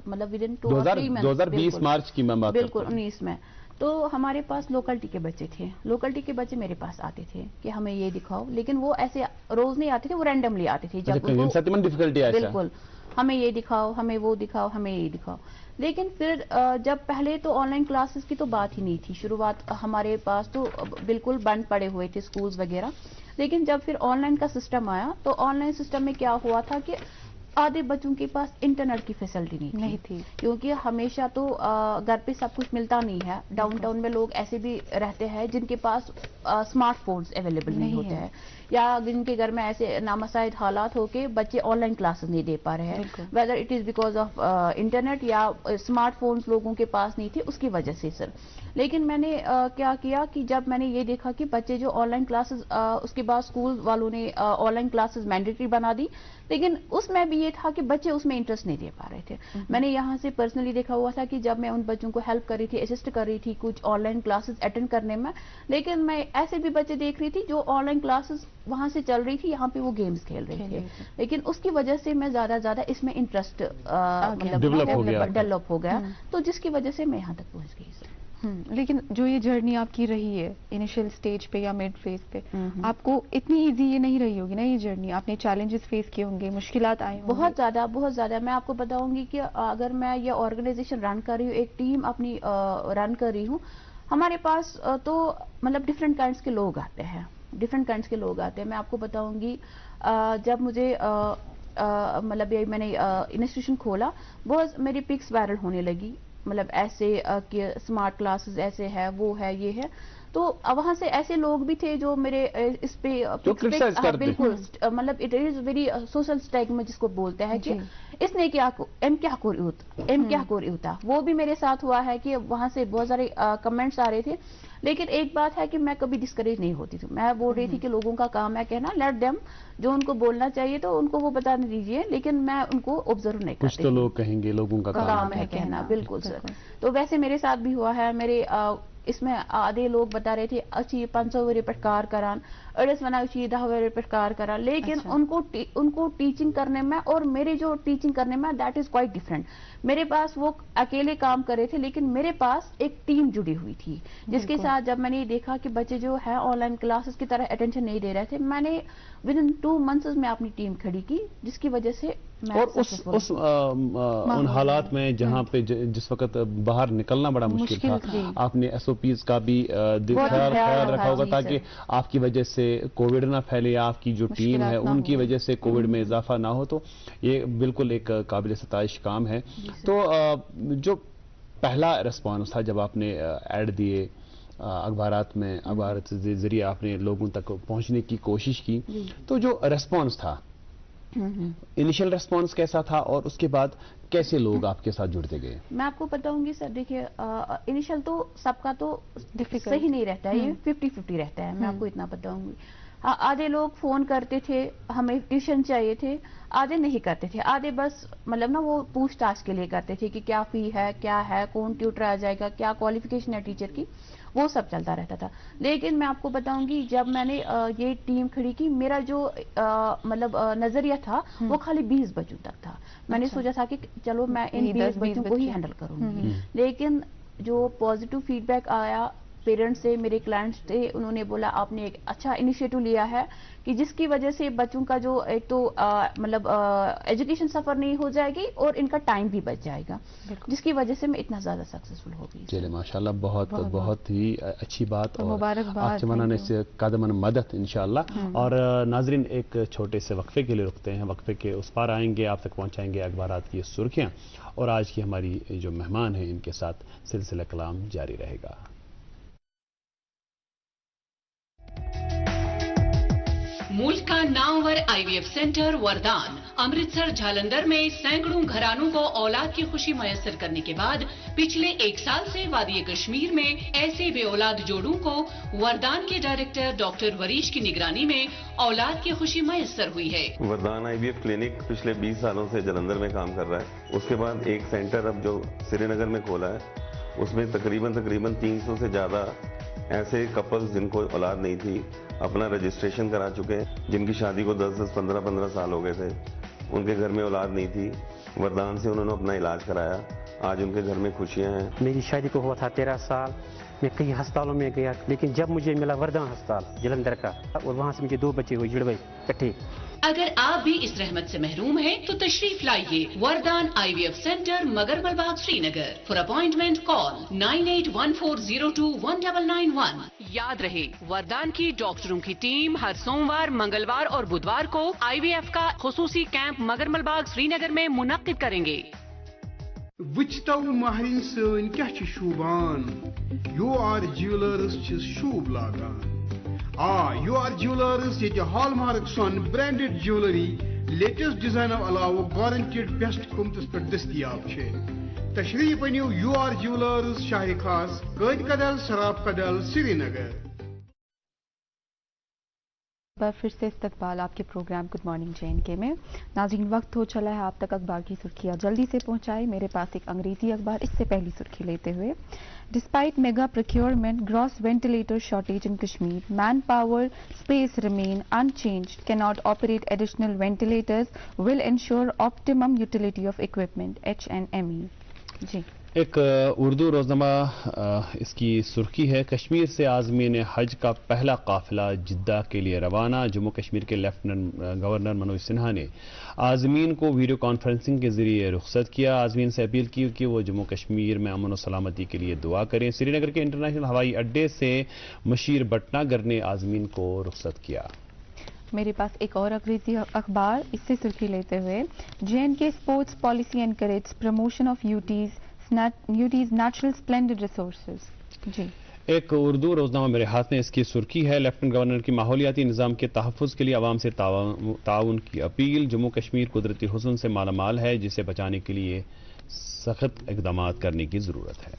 مطلب with in 2 or 3 months، 2020 March کی میں بات بالکل 19 میں. تو ہمارے پاس لوکلٹی کے بچے تھے، لوکلٹی کے بچے میرے پاس آتے تھے کہ ہمیں یہ دکھاؤ، لیکن وہ ایسے روز نہیں آتے تھے، وہ رینڈملی آتے تھے. جب ڈیفیکلٹی بالکل ہمیں یہ دکھاؤ، ہمیں وہ دکھاؤ، ہمیں یہ دکھاؤ. لیکن پھر جب پہلے تو آن لائن کلاسز کی تو بات ہی نہیں تھی، شروعات ہمارے پاس تو بالکل بند پڑے ہوئے تھے اسکولز وغیرہ. لیکن جب پھر آن لائن کا سسٹم آیا تو آن لائن سسٹم میں کیا ہوا تھا کہ آدھے بچوں کے پاس انٹرنیٹ کی فیسلٹی نہیں تھی، کیونکہ ہمیشہ تو گھر پہ سب کچھ ملتا نہیں ہے. ڈاؤن ٹاؤن میں لوگ ایسے بھی رہتے ہیں جن کے پاس اسمارٹ فونز اویلیبل نہیں ہوتے ہیں، یا جن کے گھر میں ایسے نامساعد حالات ہو کے بچے آن لائن کلاسز نہیں دے پا رہے ہیں، whether it is because of internet یا اسمارٹ فونز لوگوں کے پاس نہیں تھے اس کی وجہ سے سر. لیکن میں نے کیا کیا کہ جب میں نے یہ دیکھا کہ بچے جو آن لائن کلاسز، اس کے بعد اسکول والوں نے آن لائن کلاسز مینڈیٹری بنا دی، لیکن اس میں بھی یہ تھا کہ بچے اس میں انٹرسٹ نہیں دے پا رہے تھے. میں نے یہاں سے پرسنلی دیکھا ہوا تھا کہ جب میں ان بچوں کو ہیلپ کر رہی تھی، اسسٹ کر رہی تھی کچھ آن لائن کلاسز اٹینڈ کرنے میں، لیکن میں ایسے بھی بچے دیکھ رہی تھی جو آن لائن کلاسز وہاں سے چل رہی تھی، یہاں پہ وہ گیمز کھیل رہے تھے. لیکن اس کی وجہ سے میں زیادہ اس میں انٹرسٹ ڈیولپ ہو گیا، تو جس کی وجہ سے میں یہاں تک پہنچ گئی سر. لیکن جو یہ جرنی آپ کی رہی ہے انیشیل سٹیج پہ یا مڈ فیز پہ، آپ کو اتنی ایزی یہ نہیں رہی ہوگی نا یہ جرنی؟ آپ نے چیلنجز فیس کیے ہوں گے، مشکلات آئے ہوں گے. بہت زیادہ. میں آپ کو بتاؤں گی کہ اگر میں یہ آرگنائزیشن رن کر رہی ہوں، ایک ٹیم اپنی رن کر رہی ہوں، ہمارے پاس تو مطلب ڈفرینٹ کائنڈس کے لوگ آتے ہیں. میں آپ کو بتاؤں گی جب مجھے مطلب میں نے انسٹیٹیوشن کھولا، بہت میری پکس وائرل ہونے لگی، مطلب ایسے کہ اسمارٹ کلاسز ایسے ہے، وہ ہے، یہ ہے. تو وہاں سے ایسے لوگ بھی تھے جو میرے اس پہ بالکل مطلب it is very social stigma جس کو بولتے ہیں کہ اس نے کیا ہوتا، وہ بھی میرے ساتھ ہوا ہے کہ وہاں سے بہت سارے کمنٹس آ رہے تھے. لیکن ایک بات ہے کہ میں کبھی ڈسکریج نہیں ہوتی تھی. میں بول رہی تھی کہ لوگوں کا کام ہے کہنا، لیٹ دیم، جو ان کو بولنا چاہیے تو ان کو وہ بتانے دیجیے، لیکن میں ان کو آبزرو نہیں کرتی. کچھ تو لوگ کہیں گے لوگوں کا کام ہے کہنا. بالکل سر. تو ویسے میرے ساتھ بھی ہوا ہے. میرے اس میں آدھے لوگ بتا رہے تھے اچھی 500 ؤری پہ کار کران، اڑس ونان اچھی 10 ؤری پہ کار کران، لیکن ان کو ٹیچنگ کرنے میں اور میرے جو ٹیچنگ کرنے میں دیٹ از کوائٹ ڈفرینٹ. میرے پاس وہ اکیلے کام کر رہے تھے، لیکن میرے پاس ایک ٹیم جڑی ہوئی تھی جس کے ساتھ جب میں نے دیکھا کہ بچے جو ہے آن لائن کلاسز کی طرح اٹینشن نہیں دے رہے تھے، میں نے ود ان 2 months میں اپنی ٹیم کھڑی کی، جس کی وجہ سے اور ان حالات میں جہاں پہ جس وقت باہر نکلنا بڑا مشکل تھا، آپ نے SOPs کا بھی خیال رکھا ہوگا تاکہ آپ کی وجہ سے کووڈ نہ پھیلے، آپ کی جو ٹیم ہے ان کی وجہ سے کووڈ میں اضافہ نہ ہو. تو یہ بالکل ایک قابل ستائش کام ہے. تو جو پہلا ریسپانس تھا جب آپ نے ایڈ دیے اخبارات میں، اخبارات کے ذریعے آپ نے لوگوں تک پہنچنے کی کوشش کی، تو جو ریسپانس تھا، انیشل ریسپانس کیسا تھا اور اس کے بعد کیسے لوگ آپ کے ساتھ جڑتے گئے؟ میں آپ کو بتاؤں گی سر، دیکھیے انیشل تو سب کا تو صحیح نہیں رہتا ہے، یہ 50-50 رہتا ہے. میں آپ کو اتنا بتاؤں گی. آدھے لوگ فون کرتے تھے، ہمیں ٹیوشن چاہیے تھے، آدھے نہیں کرتے تھے، آدھے بس مطلب نا وہ پوچھ تاچھ کے لیے کرتے تھے کہ کیا فی ہے، کیا ہے، کون ٹیوٹر آ جائے گا، کیا کوالیفیکیشن ہے ٹیچر کی، وہ سب چلتا رہتا تھا. لیکن میں آپ کو بتاؤں گی جب میں نے یہ ٹیم کھڑی کی، میرا جو مطلب نظریہ تھا وہ خالی 20 بچوں تک تھا. میں نے سوچا تھا کہ چلو میں ان 20 بچوں کو ہی ہینڈل کروں گی. لیکن جو پازیٹیو فیڈ بیک آیا پیرنٹس سے، میرے کلائنٹس تھے، انہوں نے بولا آپ نے ایک اچھا انیشیٹو لیا ہے کہ جس کی وجہ سے بچوں کا جو ایک تو مطلب ایجوکیشن سفر نہیں ہو جائے گی اور ان کا ٹائم بھی بچ جائے گا، جس کی وجہ سے میں اتنا زیادہ سکسیسفل ہو گئی. چلے ماشاءاللہ، بہت ہی اچھی بات، اور آپ سے منانے سے قدم مدد انشاءاللہ. اور ناظرین، ایک چھوٹے سے وقفے کے لیے رکتے ہیں، وقفے کے اس پار آئیں گے، آپ تک پہنچائیں گے اخبارات کی سرخیاں، اور آج کی ہماری جو مہمان ہیں ان کے ساتھ سلسلہ کلام جاری رہے گا. मुल्क का नामवर IVF सेंटर वरदान अमृतसर जालंधर में सैकड़ों घरानों को औलाद की खुशी मयसर करने के बाद पिछले 1 साल से वादी कश्मीर में ऐसे बेऔलाद जोड़ों को वरदान के डायरेक्टर डॉक्टर वरीश की निगरानी में औलाद की खुशी मयसर हुई है। वरदान IVF क्लिनिक पिछले 20 सालों से जालंधर में काम कर रहा है। उसके बाद एक सेंटर अब जो श्रीनगर में खोला है, उसमें तकरीबन 300 से ज़्यादा ऐसे कपल्स जिनको औलाद नहीं थी अपना रजिस्ट्रेशन करा चुके हैं। जिनकी शादी को 10-10, 15-15 साल हो गए थे, उनके घर में औलाद नहीं थी, वरदान से उन्होंने अपना इलाज कराया। आज उनके घर में खुशियां हैं। मेरी शादी को हुआ था 13 साल। मैं कई अस्पतालों में गया, लेकिन जब मुझे मिला वरदान अस्पताल जलंधर का, और वहाँ से मुझे 2 बच्चे हुए जुड़वे इकट्ठे। अगर आप भी इस रहमत से महरूम हैं तो तशरीफ लाइए Vardaan IVF centre Magarmal Bagh Srinagar. For appointment call 9814021991। याद रहे, वरदान की डॉक्टरों की टीम हर सोमवार, मंगलवार और बुधवार को IVF का खुसूसी कैंप मगरमल बाग श्रीनगर में मुनक्किद करेंगे। वुचतो महरिन सन क्या शूबान, UR ज्वेलर्स शूब लागान। UR ज्वेलर्स ये हॉलमार्क सन ब्रांडेड ज्वेलरी लेटेस्ट डिजाइन अलावा गारंटेड बेस्ट कीमतस पे दस्तियाब छे। तशरीफ अनियो UR ज्वेलर्स शाह खास कैद कदल शराब कदल श्रीनगर। बार फिर से इस्तकबाल आपके प्रोग्राम गुड मॉर्निंग JNK में। नाज़रीन, वक्त हो चला है आप तक अखबार की सुर्खियां जल्दी से पहुंचाए। मेरे पास एक अंग्रेजी अखबार, इससे पहली सुर्खी लेते हुए, despite mega procurement gross ventilator shortage in Kashmir, man power space remain unchanged, cannot operate additional ventilators, will ensure optimum utility of equipment HNME। जी, एक उर्दू रोजनामा इसकी सुर्खी है, कश्मीर से आज़मीन हज का पहला काफिला जिद्दा के लिए रवाना। जम्मू कश्मीर के लेफ्टिनेंट गवर्नर मनोज सिन्हा ने आज़मीन को वीडियो कॉन्फ्रेंसिंग के जरिए रुखसत किया। आज़मीन से अपील की कि वो जम्मू कश्मीर में अमन और सलामती के लिए दुआ करें। श्रीनगर के इंटरनेशनल हवाई अड्डे से मशीर भटनागर ने आज़मीन को रुखसत किया। मेरे पास एक और अंग्रेजी अखबार, इससे सुर्खी लेते हुए, JNK sports policy encourage promotion of UT's natural splendid resources. जी, एक उर्दू रोजनामा मेरे हाथ में, इसकी सुर्खी है, लेफ्टिनेंट गवर्नर की माहौलियाती निज़ाम के तहफ़्फ़ुज़ के लिए आवाम से ताउन की अपील। जम्मू कश्मीर कुदरती हुस्न से मालामाल है, जिसे बचाने के लिए सख्त इक़दाम करने की ज़रूरत है।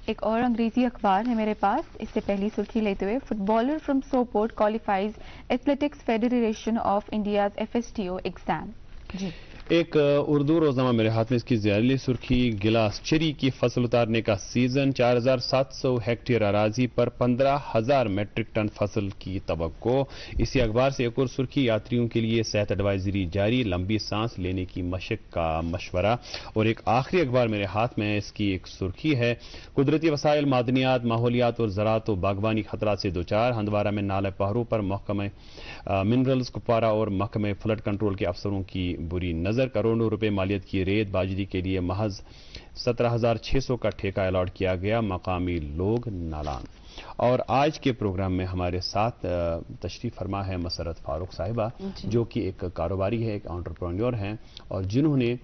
एक और अंग्रेजी अखबार है मेरे पास, इससे पहली सुर्खी लेते हुए, footballer from Sopore qualifies athletics federation of India's FSTO exam. जी, एक उर्दू रोजनामा मेरे हाथ में, इसकी ज़ियाली सुर्खी, गिलास चेरी की फसल उतारने का सीजन, 4700 हेक्टेयर अराजी पर 15,000 मेट्रिक टन फसल की तवक्को। इसी अखबार से एक और सुर्खी, यात्रियों के लिए सेहत एडवाइजरी जारी, लंबी सांस लेने की मशक का मशवरा। और एक आखिरी अखबार मेरे हाथ में, इसकी एक सुर्खी है, कुदरती वसाइल, मादनियात, माहौलियात और ज़राअत व बागवानी खतरा से 2-4। हंदवारा में नाले पहरों पर महकमे मिनरल्स कुपवारा और महकमे फ्लड कंट्रोल के अफसरों की बुरी नजर। करोड़ों रुपए मालियत की रेत बाजरी के लिए महज 17,600 का ठेका अलॉट किया गया, मकामी लोग नालान। और आज के प्रोग्राम में हमारे साथ तशरीफ फरमा है मसरत फारूक साहिबा, जो कि एक कारोबारी है, एक एंटरप्रेन्योर हैं, और जिन्होंने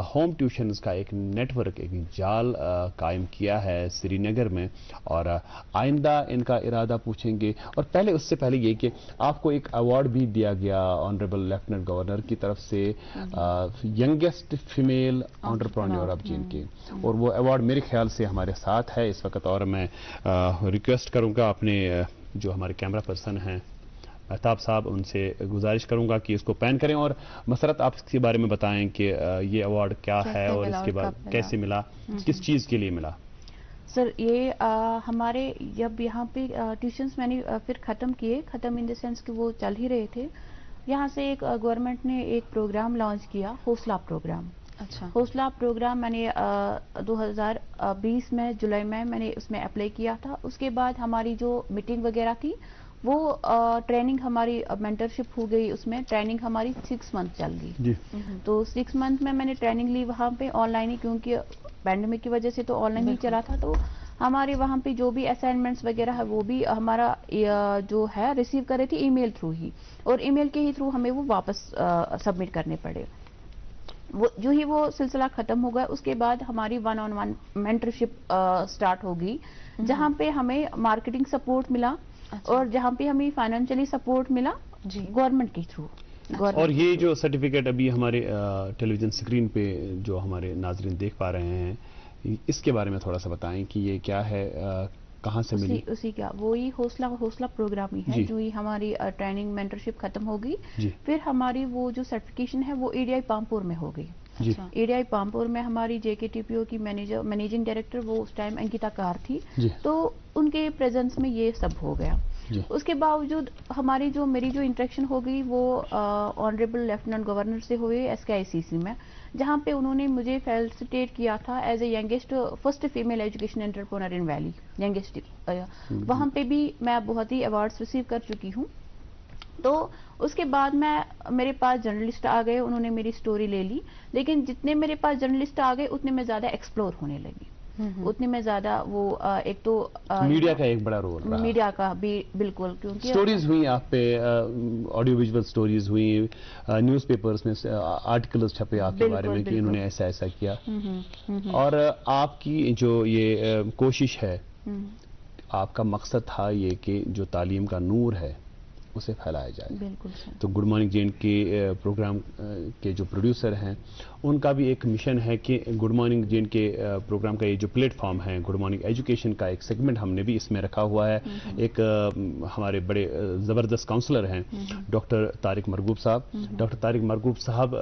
होम ट्यूशन्स का एक नेटवर्क, एक जाल कायम किया है श्रीनगर में। और आइंदा इनका इरादा पूछेंगे। और पहले, उससे पहले ये कि आपको एक अवार्ड भी दिया गया ऑनरेबल लेफ्टिनेंट गवर्नर की तरफ से, youngest female entrepreneur of JNK, और वो अवार्ड मेरे ख्याल से हमारे साथ है इस वक्त। और मैं रिक्वेस्ट करूंगा अपने जो हमारे कैमरा पर्सन हैं महताब साहब, उनसे गुजारिश करूंगा कि इसको पैन करें। और मसरत, आप इसके बारे में बताएं कि ये अवार्ड क्या है और इसके बाद कैसे मिला, किस चीज़ के लिए मिला। सर, ये हमारे जब यहाँ पे ट्यूशन्स मैंने फिर ख़त्म किए, ख़त्म इन द सेंस कि वो चल ही रहे थे, यहाँ से एक गवर्नमेंट ने एक प्रोग्राम लॉन्च किया, हौसला प्रोग्राम। अच्छा, हौसला प्रोग्राम मैंने 2020 में जुलाई में मैंने उसमें अप्लाई किया था। उसके बाद हमारी जो मीटिंग वगैरह थी, वो ट्रेनिंग हमारी मेंटरशिप हो गई, उसमें ट्रेनिंग हमारी 6 मंथ चल गई। तो 6 मंथ में मैंने ट्रेनिंग ली वहाँ पे ऑनलाइन ही, क्योंकि पैंडेमिक की वजह से तो ऑनलाइन ही चला था। तो हमारे वहाँ पे जो भी असाइनमेंट्स वगैरह है, वो भी हमारा जो है रिसीव करे थे ईमेल थ्रू ही, और ईमेल के ही थ्रू हमें वो वापस सबमिट करने पड़े। वो जो ही वो सिलसिला खत्म हो गया, उसके बाद हमारी 1-on-1 मेंटरशिप स्टार्ट होगी, जहाँ पे हमें मार्केटिंग सपोर्ट मिला। और जहाँ पे हमें फाइनेंशियली सपोर्ट मिला, जी गवर्नमेंट के थ्रू। और ये जो सर्टिफिकेट अभी हमारे टेलीविजन स्क्रीन पे जो हमारे नाजरीन देख पा रहे हैं, इसके बारे में थोड़ा सा बताएं कि ये क्या है, कहाँ से मिली? उसी का वही हौसला प्रोग्राम ही है, जो ही हमारी ट्रेनिंग मेंटरशिप खत्म हो गई, फिर हमारी वो जो सर्टिफिकेशन है वो एडीआई पामपुर में हो गई। एडीआई पामपुर में हमारी जेकेटीपीओ की मैनेजिंग डायरेक्टर वो उस टाइम अंकिता कार थी, तो उनके प्रेजेंस में ये सब हो गया। उसके बावजूद हमारी जो मेरी जो इंटरेक्शन हो गई वो ऑनरेबल लेफ्टिनेंट गवर्नर से हुई SKICC में, जहाँ पे उन्होंने मुझे फेलिसिटेट किया था as a youngest first female education entrepreneur in valley, youngest. वहाँ पे भी मैं बहुत ही अवार्ड्स रिसीव कर चुकी हूँ। तो उसके बाद मेरे पास जर्नलिस्ट आ गए, उन्होंने मेरी स्टोरी ले ली, लेकिन जितने मेरे पास जर्नलिस्ट आ गए उतने में ज्यादा एक्सप्लोर होने लगी, उतने में ज्यादा वो एक तो मीडिया का एक बड़ा रोल रहा, मीडिया का भी बिल्कुल, क्योंकि स्टोरीज हुई आप पे, ऑडियो विजुअल स्टोरीज हुई, न्यूज़पेपर्स में आर्टिकल्स छपे आपके बारे में कि इन्होंने ऐसा ऐसा किया, और आपकी जो ये कोशिश है, आपका मकसद था ये कि जो तालीम का नूर है उसे फैलाया जाए। बिल्कुल। तो गुड मॉर्निंग जे एंड के प्रोग्राम के जो प्रोड्यूसर हैं उनका भी एक मिशन है कि गुड मॉर्निंग जे एंड के प्रोग्राम का ये जो प्लेटफॉर्म है, गुड मॉर्निंग एजुकेशन का एक सेगमेंट हमने भी इसमें रखा हुआ है। एक हमारे बड़े ज़बरदस्त काउंसलर हैं डॉक्टर तारिक मरगूब साहब। डॉक्टर तारिक मरगूब साहब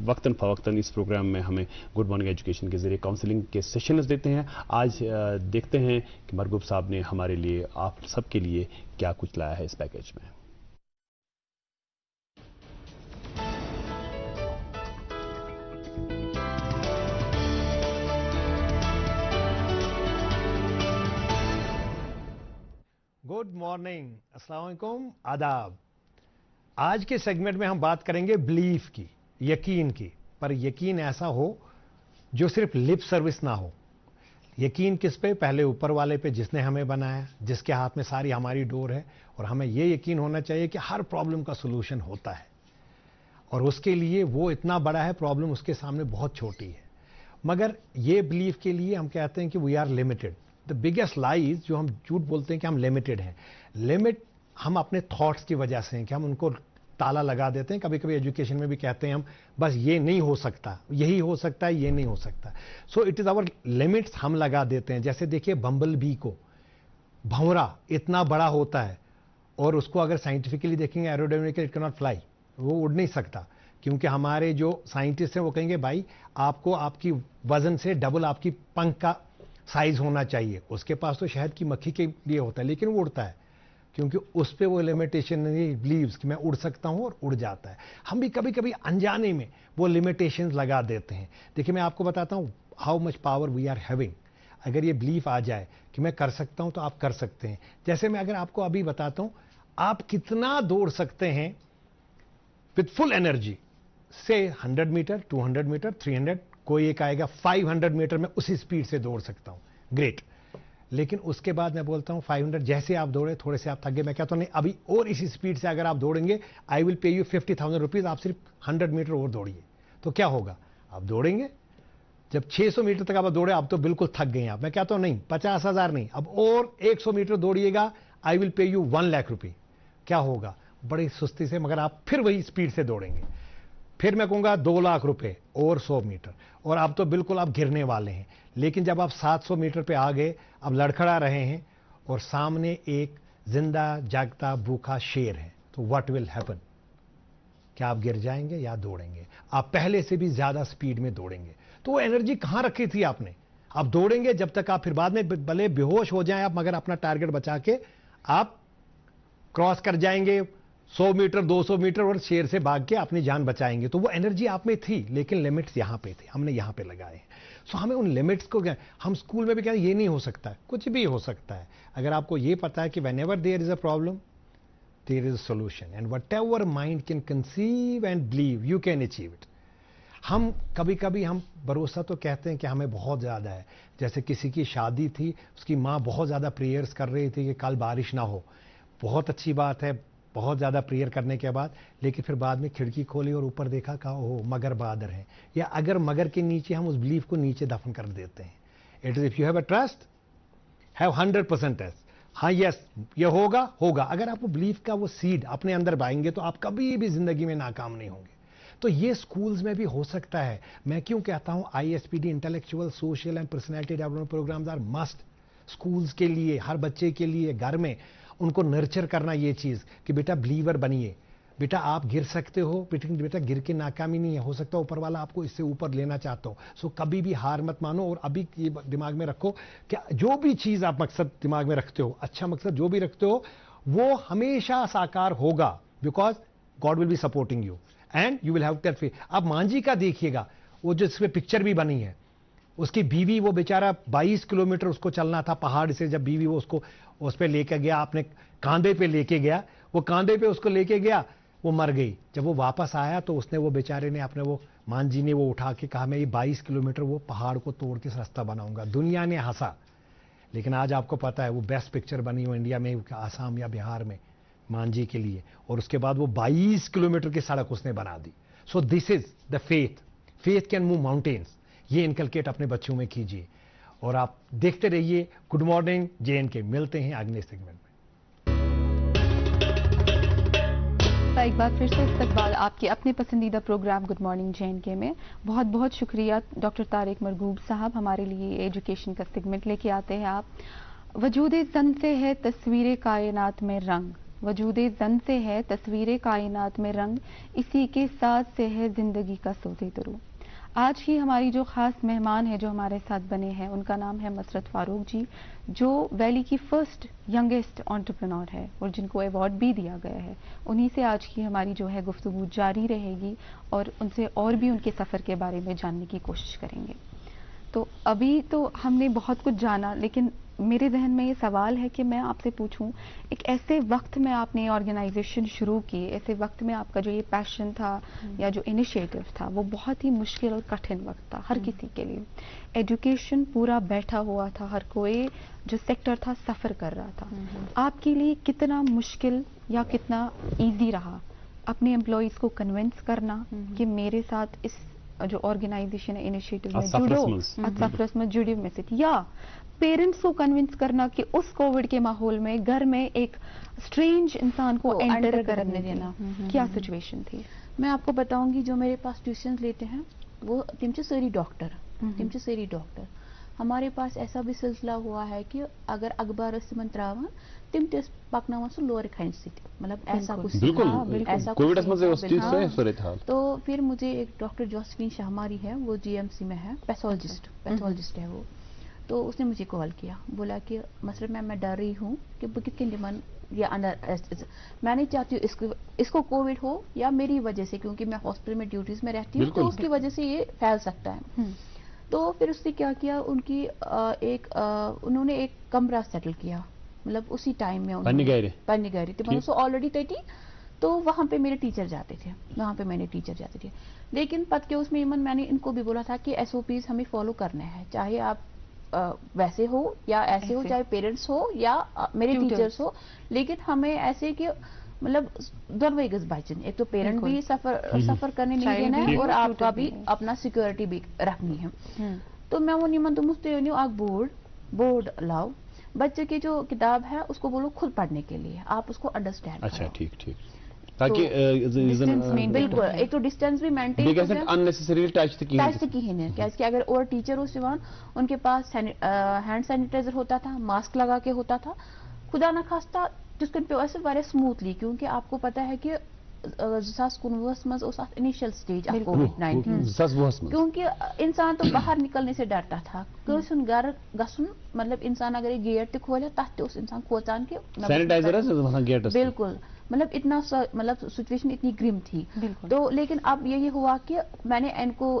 वक्तन फ़वक्तन इस प्रोग्राम में हमें गुड मॉर्निंग एजुकेशन के ज़रिए काउंसलिंग के सेशंस देते हैं। आज देखते हैं कि मरगूब साहब ने हमारे लिए, आप सबके लिए क्या कुछ लाया है इस पैकेज में। गुड मॉर्निंग, अस्सलाम वालेकुम, आदाब। आज के सेगमेंट में हम बात करेंगे बिलीफ की, यकीन की, पर यकीन ऐसा हो जो सिर्फ लिप सर्विस ना हो। यकीन किस पे? पहले ऊपर वाले पे जिसने हमें बनाया, जिसके हाथ में सारी हमारी डोर है, और हमें ये यकीन होना चाहिए कि हर प्रॉब्लम का सोल्यूशन होता है, और उसके लिए वो इतना बड़ा है, प्रॉब्लम उसके सामने बहुत छोटी है। मगर ये बिलीफ के लिए हम कहते हैं कि we are limited. The biggest lies जो हम झूठ बोलते हैं कि हम लिमिटेड हैं। लिमिट हम अपने थॉट्स की वजह से हैं कि हम उनको ताला लगा देते हैं। कभी कभी एजुकेशन में भी कहते हैं हम, बस ये नहीं हो सकता, यही हो सकता है, ये नहीं हो सकता। So it is our limits हम लगा देते हैं। जैसे देखिए बम्बल बी को, भंवरा इतना बड़ा होता है और उसको अगर साइंटिफिकली देखेंगे aerodynamically it can not fly, वो उड़ नहीं सकता, क्योंकि हमारे जो साइंटिस्ट हैं वो कहेंगे भाई आपको आपकी वजन से डबल आपकी पंख का साइज होना चाहिए। उसके पास तो शहद की मक्खी के लिए होता है, लेकिन वो उड़ता है क्योंकि उस पर वो लिमिटेशन नहीं बिलीव्स कि मैं उड़ सकता हूं, और उड़ जाता है। हम भी कभी कभी अनजाने में वो लिमिटेशंस लगा देते हैं। देखिए मैं आपको बताता हूं how much power we are having. अगर ये बिलीफ आ जाए कि मैं कर सकता हूं तो आप कर सकते हैं। जैसे मैं अगर आपको अभी बताता हूं आप कितना दौड़ सकते हैं विथ फुल एनर्जी, से 100 मीटर, 200 मीटर, 300, कोई एक आएगा 500 मीटर में उसी स्पीड से दौड़ सकता हूं, ग्रेट। लेकिन उसके बाद मैं बोलता हूं 500 जैसे आप दौड़े, थोड़े से आप थक गए, मैं कहता हूं नहीं अभी और इसी स्पीड से अगर आप दौड़ेंगे आई विल पे यू 50,000 रुपीज, आप सिर्फ 100 मीटर और दौड़िए। तो क्या होगा? आप दौड़ेंगे, जब 600 मीटर तक आप दौड़े आप तो बिल्कुल थक गए आप, मैं कहता हूं नहीं 50,000 नहीं, अब और 100 मीटर दौड़िएगा, I will pay you 1 lakh रुपये। क्या होगा? बड़ी सुस्ती से, मगर आप फिर वही स्पीड से दौड़ेंगे। फिर मैं कहूंगा 2 लाख रुपए और 100 मीटर, और आप तो बिल्कुल आप गिरने वाले हैं। लेकिन जब आप 700 मीटर पे आ गए, अब लड़खड़ा रहे हैं और सामने एक जिंदा जागता भूखा शेर है, तो व्हाट विल हैपन? क्या आप गिर जाएंगे या दौड़ेंगे? आप पहले से भी ज्यादा स्पीड में दौड़ेंगे। तो वो एनर्जी कहां रखी थी आपने? आप दौड़ेंगे जब तक आप फिर बाद में भले बेहोश हो जाएं आप, मगर अपना टारगेट बचा के आप क्रॉस कर जाएंगे 100 मीटर, 200 मीटर, और शेर से भाग के अपनी जान बचाएंगे। तो वो एनर्जी आप में थी, लेकिन लिमिट्स यहां पे थे, हमने यहां पे लगाए हैं। सो हमें उन लिमिट्स को, हम स्कूल में भी कहते हैं ये नहीं हो सकता है, कुछ भी हो सकता है। अगर आपको ये पता है कि whenever there is a problem there is a solution, and whatever mind can conceive and believe you can achieve it. हम कभी कभी हम भरोसा तो कहते हैं कि हमें बहुत ज़्यादा है। जैसे किसी की शादी थी, उसकी माँ बहुत ज़्यादा प्रेयर्स कर रही थी कि कल बारिश ना हो, बहुत अच्छी बात है, बहुत ज़्यादा प्रेयर करने के बाद, लेकिन फिर बाद में खिड़की खोली और ऊपर देखा कहा हो मगर बादर है, या अगर मगर के नीचे हम उस बिलीफ को नीचे दफन कर देते हैं। It is if you have a trust, have 100% trust, हाँ यस ये होगा होगा, अगर आपको बिलीफ का वो सीड अपने अंदर बाएंगे तो आप कभी भी जिंदगी में नाकाम नहीं होंगे। तो ये स्कूल्स में भी हो सकता है। मैं क्यों कहता हूं ISPD intellectual social and personality development programs are must schools के लिए, हर बच्चे के लिए घर में उनको नर्चर करना ये चीज कि बेटा बिलीवर बनिए, बेटा आप गिर सकते हो, बेटा गिर के नाकामी नहीं है, हो सकता है ऊपर वाला आपको इससे ऊपर लेना चाहता हो। सो कभी भी हार मत मानो और अभी ये दिमाग में रखो कि जो भी चीज आप मकसद दिमाग में रखते हो, अच्छा मकसद जो भी रखते हो, वो हमेशा साकार होगा, because God will be supporting you and you will have that faith. अब मांझी का देखिएगा, वो जो इसमें पिक्चर भी बनी है, उसकी बीवी, वो बेचारा 22 किलोमीटर उसको चलना था पहाड़ से, जब बीवी वो उसको उस पर लेके गया, आपने कांधे पे लेके गया, वो कांधे पे उसको लेके गया, वो मर गई। जब वो वापस आया तो उसने, वो बेचारे ने अपने, वो मांझी ने वो उठा के कहा मैं ये 22 किलोमीटर वो पहाड़ को तोड़ के रास्ता बनाऊंगा। दुनिया ने हंसा, लेकिन आज आपको पता है वो बेस्ट पिक्चर बनी हो इंडिया में, आसाम या बिहार में मांझी के लिए, और उसके बाद वो 22 किलोमीटर की सड़क उसने बना दी। So this is the faith, faith can move mountains. ये इनकलकेट अपने बच्चों में कीजिए और आप देखते रहिए गुड मॉर्निंग JNK। मिलते हैं अगले सेगमेंट में। एक बार फिर से इस्तकबाल आपके अपने पसंदीदा प्रोग्राम गुड मॉर्निंग JNK में। बहुत बहुत शुक्रिया डॉक्टर तारिक मरगूब साहब, हमारे लिए एजुकेशन का सेगमेंट लेके आते हैं आप। वजूद ज़न से है तस्वीर कायनात में रंग, वजूद ज़न से है तस्वीर कायनात में रंग, इसी के साथ से है जिंदगी का सोते तरू। आज ही हमारी जो ख़ास मेहमान है जो हमारे साथ बने हैं, उनका नाम है मसरत फारूक जी, जो वैली की फर्स्ट यंगेस्ट एंटरप्रेन्योर है और जिनको अवार्ड भी दिया गया है। उन्हीं से आज की हमारी जो है गुफ्तगू जारी रहेगी और उनसे और भी उनके सफ़र के बारे में जानने की कोशिश करेंगे। तो अभी तो हमने बहुत कुछ जाना, लेकिन मेरे जहन में ये सवाल है कि मैं आपसे पूछूं, एक ऐसे वक्त में आपने ऑर्गेनाइजेशन शुरू की, ऐसे वक्त में आपका जो ये पैशन था या जो इनिशिएटिव था, वो बहुत ही मुश्किल और कठिन वक्त था हर किसी के लिए। एजुकेशन पूरा बैठा हुआ था, हर कोई जो सेक्टर था सफ़र कर रहा था। आपके लिए कितना मुश्किल या कितना ईजी रहा अपने एम्प्लॉयज़ को कन्विंस करना कि मेरे साथ इस जो ऑर्गेनाइजेशन इनिशिएटिव में जुड़ो, सफरस में जुड़े मैसेज, या पेरेंट्स को कन्विंस करना कि उस कोविड के माहौल में घर में एक स्ट्रेंज इंसान को एंटर करने देना, क्या सिचुएशन थी? मैं आपको बताऊंगी, जो मेरे पास ट्यूशन लेते हैं वो तिमचे सारी डॉक्टर। हमारे पास ऐसा भी सिलसिला हुआ है कि अगर अखबार तिमन त्रावान तिम ते पकनावान सो लोअर खंड से, मतलब ऐसा कुछ ऐसा कुछ। तो फिर मुझे एक डॉक्टर जोसेफिन शाहमारी है, वो GMC में है, पैथोलॉजिस्ट है वो। तो उसने मुझे कॉल किया, बोला कि मसलन मैं डर रही हूँ कि कितने डिमांड या अंडर, मैं नहीं चाहती हूँ इसको कोविड हो या मेरी वजह से, क्योंकि मैं हॉस्पिटल में ड्यूटीज में रहती हूँ, तो उसकी वजह से ये फैल सकता है। तो फिर उसने क्या किया, उन्होंने एक कमरा सेटल किया, मतलब उसी टाइम में पन्नीगैरी थी ऑलरेडी 30। तो वहाँ पे मेरे टीचर जाते थे, लेकिन पद के उसमें मैंने इनको भी बोला था कि SOPs हमें फॉलो करने हैं, चाहे आप वैसे हो या ऐसे हो, चाहे पेरेंट्स हो या मेरे टीचर्स हो, लेकिन हमें ऐसे कि मतलब दोनों एक बचन, एक तो पेरेंट भी सफर करने नहीं देना है और आपका भी अपना सिक्योरिटी भी रखनी है। तो मैं वो निमन तुम आप बोर्ड लाओ, बच्चे की जो किताब है उसको बोलो खुद पढ़ने के लिए, आप उसको अंडरस्टैंड। अच्छा, ठीक, ताकि बिल्कुल एक तो डिस्टेंस भी मेंटेन, अननेसेसरी टच की है कि अगर और टीचर उस जवान उनके पास हैंड सैनिटाइजर होता था, मास्क लगा के होता था, खुदा न खास्ता जिसको पे ऐसे वारे स्मूथली, क्योंकि आपको पता है कि 2019 में इनिशियल स्टेज कोविड-19, क्योंकि इंसान तो बाहर निकलने से डरता था, घर गसन, मतलब इंसान अगर गेट खोले तथ उस इंसान खोचान के सैनिटाइजर, बिल्कुल, मतलब इतना मतलब सिचुएशन इतनी ग्रिम थी। तो लेकिन अब यही हुआ कि मैंने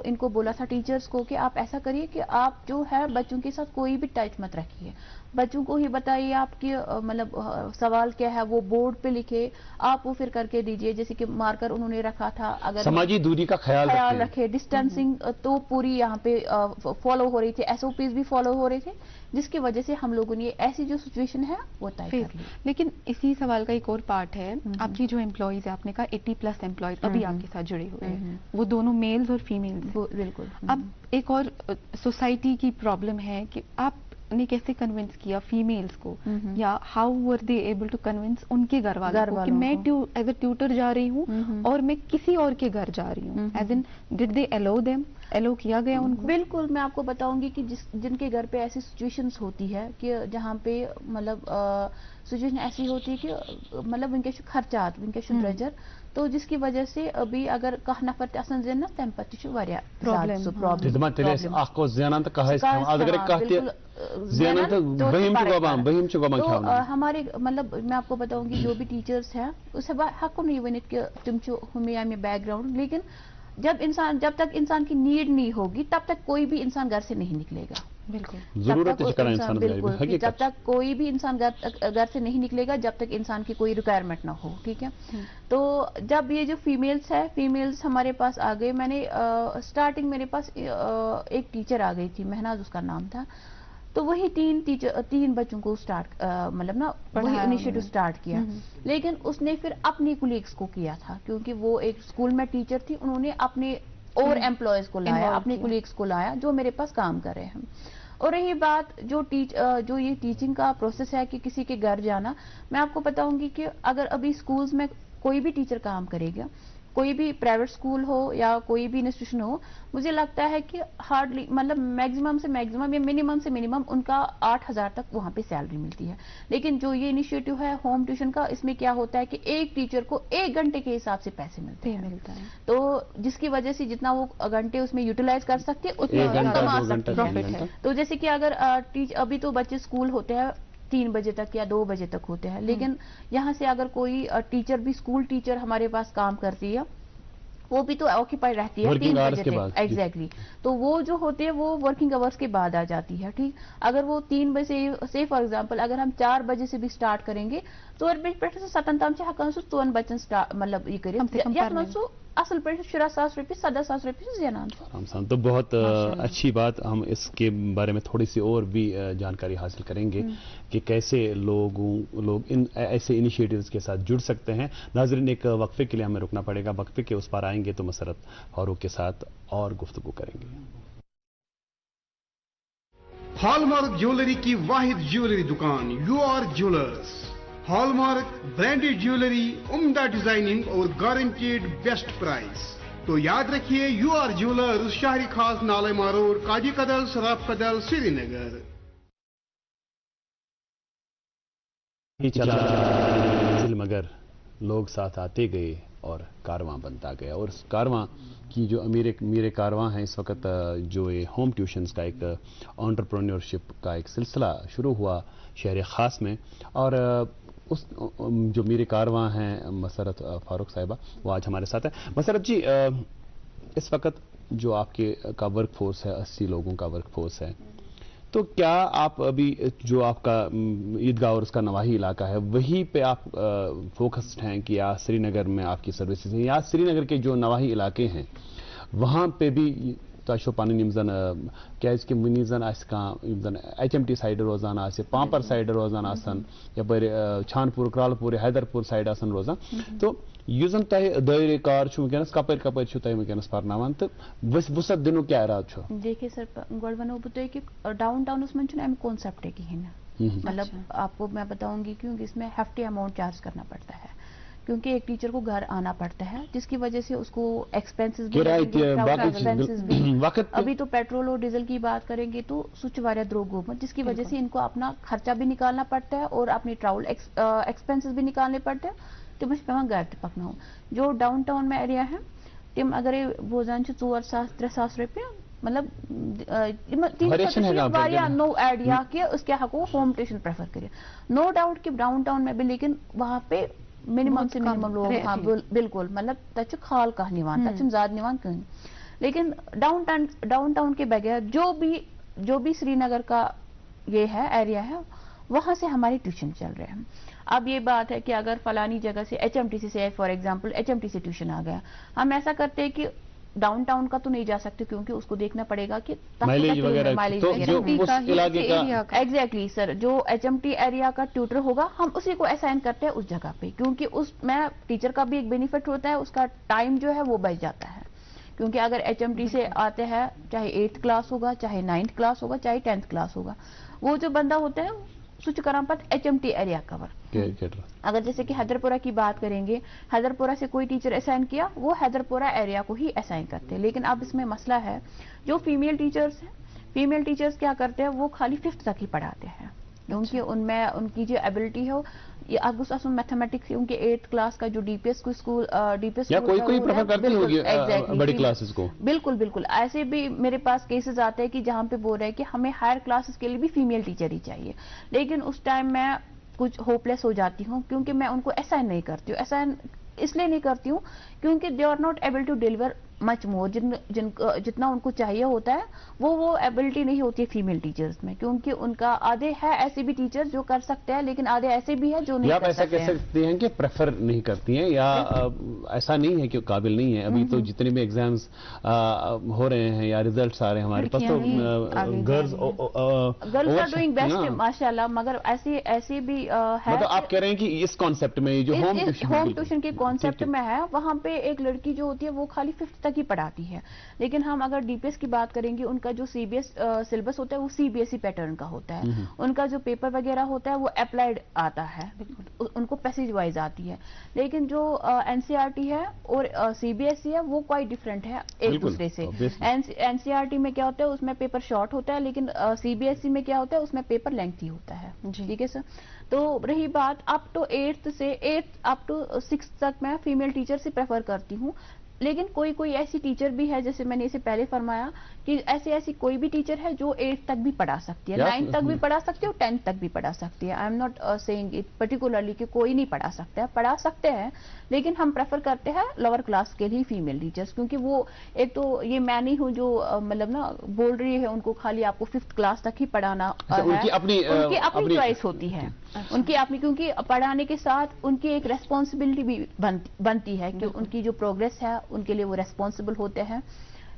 इनको बोला था टीचर्स को कि आप ऐसा करिए कि आप जो है बच्चों के साथ कोई भी टच मत रखिए, बच्चों को ही बताइए आपकी मतलब सवाल क्या है वो बोर्ड पे लिखे, आप वो फिर करके दीजिए, जैसे कि मार्कर उन्होंने रखा था, अगर समाजी दूरी का ख्याल रखे, डिस्टेंसिंग तो पूरी यहाँ पे फॉलो हो रही थी, SOPs भी फॉलो हो रहे थे, जिसकी वजह से हम लोगों ने ऐसी जो सिचुएशन है वो तय कर ली। लेकिन इसी सवाल का एक और पार्ट है, आपकी जो एम्प्लॉयज है, आपने कहा 80+ एम्प्लॉयज अभी आपके साथ जुड़े हुए हैं, वो दोनों मेल्स और फीमेल्स। बिल्कुल। अब एक और सोसाइटी की प्रॉब्लम है कि आप نے कैसे कन्विंस किया फीमेल्स को, या how were they able to convince उनके घर वालों को कि मैं एज अ ट्यूटर जा रही हूँ और मैं किसी और के घर जा रही हूँ, as in did they allow them, allow किया गया उनको? बिल्कुल, मैं आपको बताऊंगी कि जिनके घर पे ऐसी सिचुएशंस होती है कि जहाँ पे मतलब सिचुएशन ऐसी होती है कि मतलब वनकस खर्चा वनकस ड्रेजर, तो जिसकी वजह से अभी अगर कह नफर तसन जेन तम पत प्रॉब्लम हमारे मतलब मैं आपको बताऊंगी जो भी टीचर्स हैं उसे हको नहीं वन कि तुम हमें आमे बैकग्राउंड, लेकिन जब तक इंसान की नीड नहीं होगी तब तक कोई भी इंसान घर से नहीं निकलेगा। बिल्कुल, बिल्कुल, जब तक कोई भी इंसान घर से नहीं निकलेगा जब तक इंसान की कोई रिक्वायरमेंट ना हो, ठीक है। तो जब ये जो फीमेल्स हमारे पास आ गए, मैंने स्टार्टिंग मेरे पास एक टीचर आ गई थी, महनाज उसका नाम था, तो वही तीन बच्चों को स्टार्ट मतलब ना वही इनिशिएटिव स्टार्ट किया, लेकिन उसने फिर अपनी कुलीग्स को किया था, क्योंकि वो एक स्कूल में टीचर थी, उन्होंने अपने और एम्प्लॉयज को लाया, अपने कुलीग्स को लाया जो मेरे पास काम कर रहे हैं। और रही बात जो ये टीचिंग का प्रोसेस है कि किसी के घर जाना, मैं आपको बताऊंगी कि अगर अभी स्कूल्स में कोई भी टीचर काम करेगा, कोई भी प्राइवेट स्कूल हो या कोई भी इंस्टीट्यूशन हो, मुझे लगता है कि हार्डली मतलब मैक्सिमम से मैक्सिमम या मिनिमम से मिनिमम उनका 8,000 तक वहां पे सैलरी मिलती है। लेकिन जो ये इनिशिएटिव है होम ट्यूशन का, इसमें क्या होता है कि एक टीचर को 1 घंटे के हिसाब से पैसे मिलते हैं, तो जिसकी वजह से जितना वो घंटे उसमें यूटिलाइज कर सकते हैं उतना कमा सकते हैं। तो जैसे कि अगर अभी तो बच्चे स्कूल होते हैं 3 बजे तक या 2 बजे तक होते हैं, लेकिन यहाँ से अगर कोई टीचर भी स्कूल टीचर हमारे पास काम करती है, वो भी तो ऑक्यूपाइड रहती है 3 बजे तक, एग्जैक्टली। तो वो जो होते हैं वो वर्किंग आवर्स के बाद आ जाती है, ठीक। अगर वो 3 बजे से फॉर एग्जांपल अगर हम 4 बजे से भी स्टार्ट करेंगे तो 7 तम हकान 4 बच्चन मतलब ये कर असल पे 17,000 रुपये 17,000 रुपये ज़ेनान। तो बहुत अच्छी बात, हम इसके बारे में थोड़ी सी और भी जानकारी हासिल करेंगे कि कैसे लोग इन ऐसे इनिशिएटिव्स के साथ जुड़ सकते हैं। नाज़रीन, एक वक्फे के लिए हमें रुकना पड़ेगा, वक्फे के उस पार आएंगे तो मसरत फारूक के साथ और गुफ्तगू करेंगे। हॉलमार्क ज्वेलरी की वाहिद ज्वेलरी दुकान UR jewellers. Hallmark branded jewellery, उम्दा डिजाइनिंग और गारंटेड बेस्ट प्राइस। तो याद रखिए UR ज्वेलर्स, शहरी खास नालेमा रोड, काजी कदल, सराफ कदल, श्रीनगर। मगर लोग साथ आते गए और कारवां बनता गया, और उस कारवां की जो अमीर कारवां हैं इस वक्त जो ये होम ट्यूशन्स का एक एंटरप्रेन्योरशिप का एक सिलसिला शुरू हुआ शहर खास में, और उस जो मेरे कारवां हैं मसरत फारूक साहिबा, वो आज हमारे साथ है। मसरत जी, इस वक्त जो आपके का वर्क फोर्स है 80 लोगों का वर्क फोर्स है, तो क्या आप अभी जो आपका ईदगाह और उसका नवाही इलाका है वहीं पे आप फोकस्ड हैं कि या श्रीनगर में आपकी सर्विसेज हैं, या श्रीनगर के जो नवाही इलाके हैं वहाँ पे भी तो पानी क्या मुनीजन HMT साइड रोजान पापर साइड रोजान यपर छानपुर क्रालपुर हैदरपुर साइड रोजान, तो युजन तह दायरे कार वनस कपर कपर तह वनस परनावान, तो वसत दिन क्या इराद? देखिए सर, गोड वनो बह कि डाउन टाउनस मन अम कॉन्सेप्ट कहें, मतलब आपको मैं बताऊंगी क्योंकि इसमें हेफ्टी अमाउंट चार्ज करना पड़ता है, क्योंकि एक टीचर को घर आना पड़ता है, जिसकी वजह से उसको एक्सपेंसेस भी अभी तो पेट्रोल और डीजल की बात करेंगे तो सुच वारिया द्रोग गोमत, जिसकी वजह से इनको अपना खर्चा भी निकालना पड़ता है और अपनी ट्रैवल एक्सपेंसेस भी निकालने पड़ते हैं, तो मुझे पेवान घर ते पकना हो। जो डाउन टाउन में एरिया है तम अगर बोजान 4,000-3,000 रुपये मतलब नो आइडिया कि उसके हको होम ट्यूशन प्रेफर करिए, नो डाउट कि डाउन टाउन में भी, लेकिन वहाँ पे मिनिमम से मिनिमम लोग, हाँ बिल्कुल, मतलब तच खाल कह निवान तच ज्यादा निवान कहीं, लेकिन डाउन टाउन के बगैर जो भी श्रीनगर का ये है एरिया है वहां से हमारी ट्यूशन चल रहे हैं। अब ये बात है कि अगर फलानी जगह से HMTC से फॉर एग्जांपल HMTC ट्यूशन आ गया, हम ऐसा करते हैं कि डाउन टाउन का तो नहीं जा सकते क्योंकि उसको देखना पड़ेगा कि माइलेज वगैरह, एग्जैक्टली सर, जो HMT एरिया का ट्यूटर होगा हम उसी को असाइन करते हैं उस जगह पे, क्योंकि उसमें टीचर का भी एक बेनिफिट होता है, उसका टाइम जो है वो बच जाता है। क्योंकि अगर HMT से आते हैं चाहे 8th क्लास होगा, चाहे 9th क्लास होगा, चाहे 10th क्लास होगा, वो जो बंदा होता है सुच करामपत HMT एरिया कवर। अगर जैसे कि हैदरपुरा की बात करेंगे, हैदरपुरा से कोई टीचर असाइन किया, वो हैदरपुरा एरिया को ही असाइन करते हैं। लेकिन अब इसमें मसला है, जो फीमेल टीचर्स हैं, फीमेल टीचर्स क्या करते हैं, वो खाली 5th तक ही पढ़ाते हैं, क्योंकि उनमें उनकी जो एबिलिटी है ये अगुस मैथमेटिक्स, उनके 8th क्लास का जो DPS को स्कूल DPS या कोई प्रेफर करती होगी बड़ी क्लासेस को। बिल्कुल बिल्कुल, ऐसे भी मेरे पास केसेस आते हैं कि जहाँ पे बोल रहे हैं कि हमें हायर क्लासेस के लिए भी फीमेल टीचर ही चाहिए, लेकिन उस टाइम मैं कुछ होपलेस हो जाती हूँ, क्योंकि मैं उनको असाइन नहीं करती हूँ। असाइन इसलिए नहीं करती हूँ क्योंकि they are not able to deliver much more, जितना उनको चाहिए होता है वो एबिलिटी नहीं होती है फीमेल टीचर्स में, क्योंकि उनका आधे है ऐसे भी टीचर जो कर सकते हैं, लेकिन आधे ऐसे भी है जो नहीं कर सकते हैं। आप ऐसा कह सकते हैं कि प्रेफर नहीं करती हैं, या ऐसा नहीं है कि काबिल नहीं है। अभी तो जितने भी एग्जाम्स हो रहे हैं या रिजल्ट्स आ रहे हैं हमारे पास, तो गर्ल्स आर डूइंग बेस्ट माशाल्लाह, मगर ऐसे भी है। मतलब आप कह रहे हैं कि इस कॉन्सेप्ट में जो होम ट्यूशन के कॉन्सेप्ट में है, वहाँ पे एक लड़की जो होती है वो खाली 5th तक ही पढ़ाती है। लेकिन हम अगर DPS की बात करेंगे, उनका जो CBS सिलेबस होता है वो CBSE पैटर्न का होता है, उनका जो पेपर वगैरह होता है वो अप्लाइड आता है, उनको पैसेज वाइज आती है। लेकिन जो NCERT है और CBSE है वो क्वाइट डिफरेंट है एक दूसरे से। NCERT में क्या होता है, उसमें पेपर शॉर्ट होता है, लेकिन CBSE में क्या होता है, उसमें पेपर लेंथी होता है। ठीक है सर। तो रही बात अप टू 8th से 8th अप टू 6th तक मैं फीमेल टीचर से प्रेफर करती हूँ, लेकिन कोई ऐसी टीचर भी है, जैसे मैंने इसे पहले फरमाया कि ऐसी कोई भी टीचर है जो 8th तक भी पढ़ा सकती है, 9th तक भी पढ़ा सकती है और 10th तक भी पढ़ा सकती है। I am not saying it particularly कि कोई नहीं पढ़ा सकता है, पढ़ा सकते हैं, लेकिन हम प्रेफर करते हैं लोअर क्लास के लिए फीमेल टीचर्स, क्योंकि वो एक तो ये मैं नहीं हूँ जो मतलब ना बोल रही है उनको खाली आपको 5th क्लास तक ही पढ़ाना है, उनकी अपनी चॉइस होती है, उनकी अपनी, क्योंकि पढ़ाने के साथ उनकी एक रेस्पॉन्सिबिलिटी भी बनती है कि उनकी जो प्रोग्रेस है उनके लिए वो रेस्पॉन्सिबल होते हैं।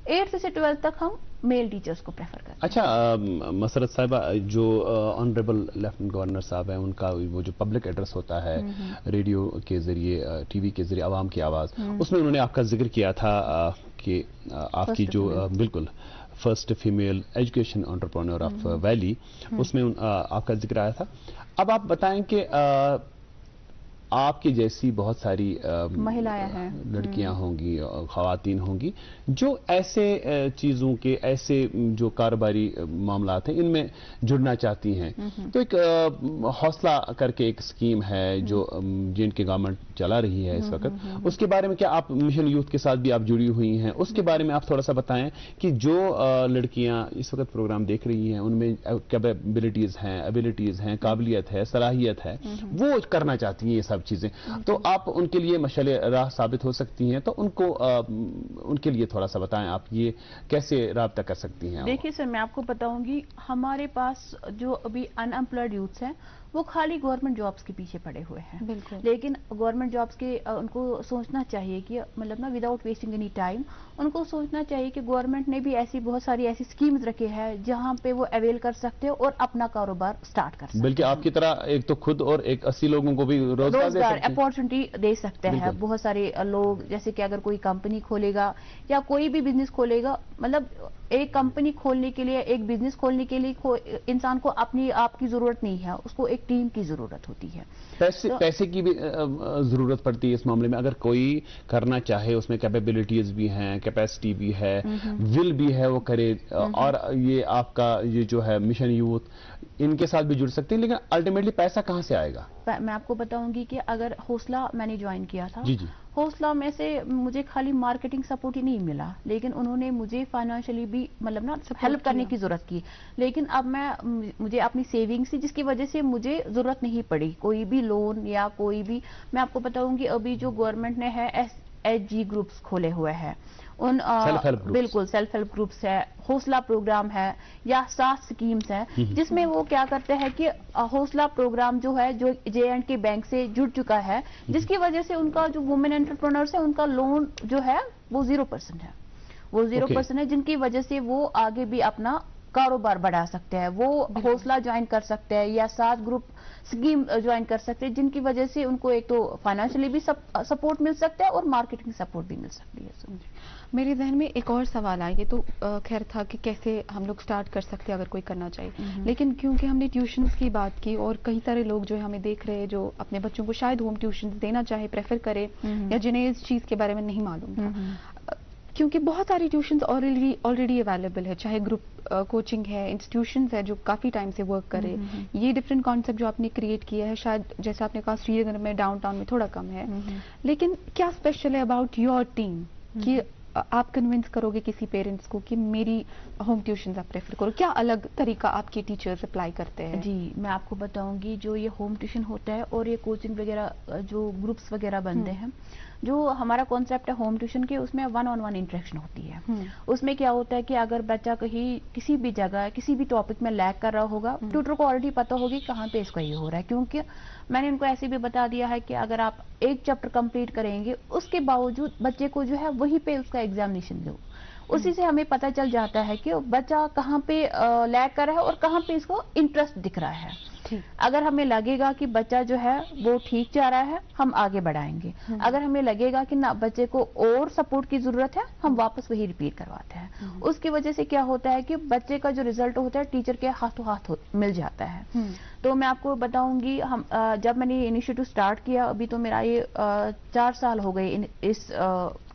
8th से 12th तक हम मेल टीचर्स को प्रेफर करते हैं। अच्छा मसरत साहिबा, जो ऑनरेबल लेफ्टिनेंट गवर्नर साहब हैं, उनका वो जो पब्लिक एड्रेस होता है रेडियो के जरिए, TV के जरिए आवाम की आवाज़, उसमें उन्होंने आपका जिक्र किया था कि आपकी जो बिल्कुल first female education entrepreneur of valley, उसमें आपका जिक्र आया था। अब आप बताएं कि आपकी जैसी बहुत सारी महिलाएं हैं, लड़कियां होंगी, ख़वातीन होंगी जो ऐसे चीज़ों के, ऐसे जो कारोबारी मामलात हैं इनमें जुड़ना चाहती हैं। तो एक हौसला करके एक स्कीम है जो जिनकी गवर्नमेंट चला रही है इस वक्त, उसके बारे में क्या आप मिशन यूथ के साथ भी आप जुड़ी हुई हैं, उसके बारे में आप थोड़ा सा बताएं कि जो लड़कियां इस वक्त प्रोग्राम देख रही हैं उनमें कैपेबिलिटीज़ हैं, एबिलिटीज़ हैं, काबिलियत है, सलाहियत है, वो करना चाहती हैं ये चीजें, तो आप उनके लिए मशाल राह साबित हो सकती हैं। तो उनके लिए थोड़ा सा बताएं, आप ये कैसे राब्ता कर सकती हैं? देखिए सर, मैं आपको बताऊंगी, हमारे पास जो अभी अनएम्प्लॉयड यूथ्स हैं वो खाली गवर्नमेंट जॉब्स के पीछे पड़े हुए हैं। लेकिन गवर्नमेंट जॉब्स के उनको सोचना चाहिए कि मतलब ना विदाउट वेस्टिंग एनी टाइम, उनको सोचना चाहिए कि गवर्नमेंट ने भी ऐसी बहुत सारी ऐसी स्कीम्स रखे हैं जहां पे वो अवेल कर सकते हो और अपना कारोबार स्टार्ट कर सकते हैं। बल्कि आपकी तरह एक तो खुद और एक 80 लोगों को भी रोजगार अपॉर्चुनिटी दे सकते हैं। बहुत सारे लोग, जैसे कि अगर कोई कंपनी खोलेगा या कोई भी बिजनेस खोलेगा, मतलब एक कंपनी खोलने के लिए, एक बिजनेस खोलने के लिए इंसान को अपनी आपकी जरूरत नहीं है, उसको एक टीम की जरूरत होती है। पैसे की भी जरूरत पड़ती है इस मामले में। अगर कोई करना चाहे, उसमें कैपेबिलिटीज भी हैं, कैपेसिटी भी है, विल भी है, वो करे। और ये आपका ये जो है मिशन यूथ, इनके साथ भी जुड़ सकते हैं, लेकिन अल्टीमेटली पैसा कहां से आएगा? मैं आपको बताऊंगी कि अगर हौसला मैंने ज्वाइन किया था, जी। हौसला में से मुझे खाली मार्केटिंग सपोर्ट ही नहीं मिला, लेकिन उन्होंने मुझे फाइनेंशियली भी मतलब ना हेल्प करने की जरूरत की। लेकिन अब मुझे अपनी सेविंग्स थी, जिसकी वजह से मुझे जरूरत नहीं पड़ी कोई भी लोन या कोई भी। मैं आपको बताऊंगी, अभी जो गवर्नमेंट ने है SHG ग्रुप्स खोले हुए हैं, उन बिल्कुल सेल्फ हेल्प ग्रुप्स है, हौसला प्रोग्राम है या 7 स्कीम्स है, जिसमें वो क्या करते हैं कि हौसला प्रोग्राम जो है, जो J&K बैंक से जुड़ चुका है, जिसकी वजह से उनका जो वुमेन एंटरप्रेन्योर्स है, उनका लोन जो है वो 0% है, वो 0% है, जिनकी वजह से वो आगे भी अपना कारोबार बढ़ा सकते हैं। वो हौसला ज्वाइन कर सकते हैं या स्कीम ज्वाइन कर सकते हैं, जिनकी वजह से उनको एक तो फाइनेंशियली भी सपोर्ट मिल सकता है और मार्केटिंग सपोर्ट भी मिल सकती है। मेरे जहन में एक और सवाल आया, ये तो खैर था कि कैसे हम लोग स्टार्ट कर सकते हैं अगर कोई करना चाहे, लेकिन क्योंकि हमने ट्यूशन्स की बात की और कई सारे लोग जो है हमें देख रहे हैं जो अपने बच्चों को शायद होम ट्यूशन्स देना चाहे, प्रेफर करे, या जिन्हें इस चीज़ के बारे में नहीं मालूम था, क्योंकि बहुत सारी ट्यूशन्स ऑलरेडी अवेलेबल है, चाहे ग्रुप कोचिंग है, इंस्टीट्यूशंस है जो काफ़ी टाइम से वर्क कर रहे हैं। ये डिफरेंट कॉन्सेप्ट जो आपने क्रिएट किया है, शायद जैसे आपने कहा श्रीनगर में डाउनटाउन में थोड़ा कम है, लेकिन क्या स्पेशल है अबाउट योर टीम कि आप कन्विंस करोगे किसी पेरेंट्स को कि मेरी होम ट्यूशन आप प्रेफर करो? क्या अलग तरीका आपके टीचर्स अप्लाई करते हैं? जी, मैं आपको बताऊंगी, जो ये होम ट्यूशन होता है और ये कोचिंग वगैरह जो ग्रुप्स वगैरह बनते हैं, जो हमारा कॉन्सेप्ट है होम ट्यूशन के, उसमें 1-on-1 इंटरेक्शन होती है। उसमें क्या होता है कि अगर बच्चा कहीं किसी भी जगह किसी भी टॉपिक में लैग कर रहा होगा, ट्यूटर को ऑलरेडी पता होगी कहाँ पे इसका ये हो रहा है, क्योंकि मैंने उनको ऐसे भी बता दिया है कि अगर आप एक चैप्टर कंप्लीट करेंगे, उसके बावजूद बच्चे को जो है वहीं पे उसका एग्जामिनेशन दो, उसी से हमें पता चल जाता है कि बच्चा कहाँ पे लैग कर रहा है और कहाँ पे इसको इंटरेस्ट दिख रहा है। अगर हमें लगेगा कि बच्चा जो है वो ठीक जा रहा है, हम आगे बढ़ाएंगे। अगर हमें लगेगा कि ना बच्चे को और सपोर्ट की जरूरत है, हम वापस वही रिपीट करवाते हैं। उसकी वजह से क्या होता है कि बच्चे का जो रिजल्ट होता है टीचर के हाथों हाथ मिल जाता है। तो मैं आपको बताऊंगी, हम जब मैंने इनिशिएटिव स्टार्ट किया, अभी तो मेरा ये 4 साल हो गए इस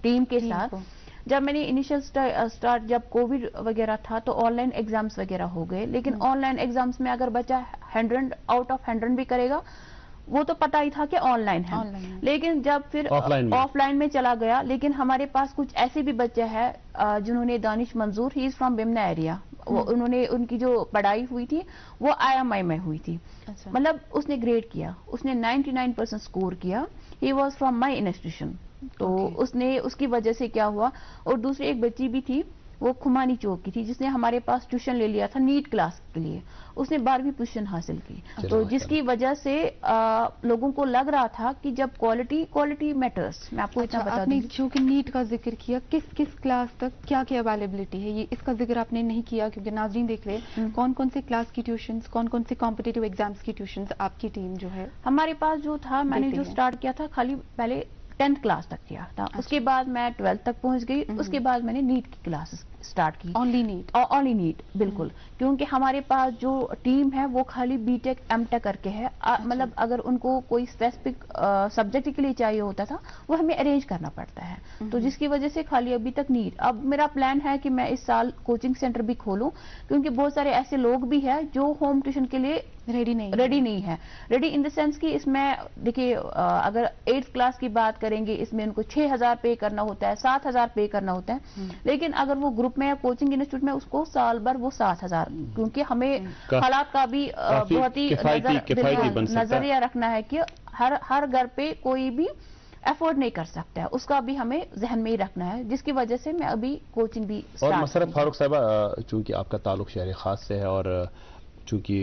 टीम के साथ। जब मैंने इनिशियल स्टार्ट जब कोविड वगैरह था तो ऑनलाइन एग्जाम्स वगैरह हो गए, लेकिन ऑनलाइन एग्जाम्स में अगर बच्चा 100 आउट ऑफ 100 भी करेगा, वो तो पता ही था कि ऑनलाइन है। लेकिन जब फिर ऑफलाइन में चला गया, लेकिन हमारे पास कुछ ऐसे भी बच्चे हैं जिन्होंने, दानिश मंजूर, he is from Bemina area, उन्होंने उनकी जो पढ़ाई हुई थी वो IMI में हुई थी। मतलब उसने ग्रेड किया, उसने 99% स्कोर किया। He was from my institution. तो उसने, उसकी वजह से क्या हुआ, और दूसरी एक बच्ची भी थी, वो खुमानी चौक की थी, जिसने हमारे पास ट्यूशन ले लिया था नीट क्लास के लिए। उसने 12वीं पोजीशन हासिल की। तो जिसकी वजह से लोगों को लग रहा था कि जब क्वालिटी मैटर्स। मैं आपको इतना बता दूं, क्योंकि नीट का जिक्र किया, किस क्लास तक क्या क्या अवेलेबिलिटी है, ये इसका जिक्र आपने नहीं किया, क्योंकि नाज़रीन देख रहे कौन कौन से क्लास की ट्यूशंस, कौन कौन से कॉम्पिटिटिव एग्जाम्स की ट्यूशंस आपकी टीम जो है? हमारे पास जो था, मैंने जो स्टार्ट किया था, खाली पहले 10th क्लास तक किया था। उसके बाद मैं 12th तक पहुंच गई। उसके बाद मैंने नीट की क्लासेस स्टार्ट की। ओनली नीट, बिल्कुल। क्योंकि हमारे पास जो टीम है वो खाली बीटेक एमटेक करके है। मतलब अगर उनको कोई स्पेसिफिक सब्जेक्ट के लिए चाहिए होता था, वो हमें अरेंज करना पड़ता है। तो जिसकी वजह से खाली अभी तक नीट। अब मेरा प्लान है कि मैं इस साल कोचिंग सेंटर भी खोलूं, क्योंकि बहुत सारे ऐसे लोग भी हैं जो होम ट्यूशन के लिए रेडी नहीं है। रेडी इन द सेंस कि इसमें देखिए, अगर 8th क्लास की बात करेंगे, इसमें उनको 6000 पे करना होता है, 7000 पे करना होता है। लेकिन अगर वो ग्रुप में या कोचिंग इंस्टीट्यूट में, उसको साल भर वो 7000, क्योंकि हमें हालात का भी बहुत ही नजरिया रखना है कि हर घर पे कोई भी अफोर्ड नहीं कर सकता है, उसका भी हमें जहन में ही रखना है। जिसकी वजह से मैं अभी कोचिंग भी और मसरत फारूक साहबा, चूंकि आपका ताल्लुक शहर खास से है और चूंकि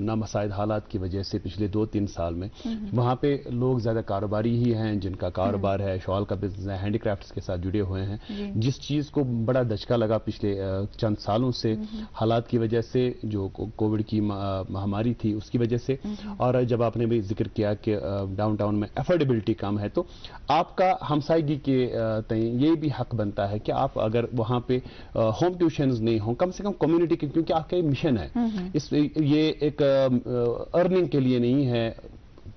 नामसाइद हालात की वजह से पिछले 2-3 साल में वहाँ पे लोग ज़्यादा कारोबारी ही हैं, जिनका कारोबार है, शॉल का बिजनेस है, हैंडीक्राफ्ट्स के साथ जुड़े हुए हैं। जिस चीज़ को बड़ा धचका लगा पिछले चंद सालों से, हालात की वजह से, जो कोविड की महामारी थी उसकी वजह से, और जब आपने भी जिक्र किया कि डाउनटाउन में अफोर्डेबिलिटी कम है, तो आपका हमसायगी के तय ये भी हक बनता है कि आप अगर वहाँ पे होम ट्यूशंस नहीं हों, कम से कम कम्युनिटी के, क्योंकि आपका ये मिशन है। ये एक अर्निंग के लिए नहीं है,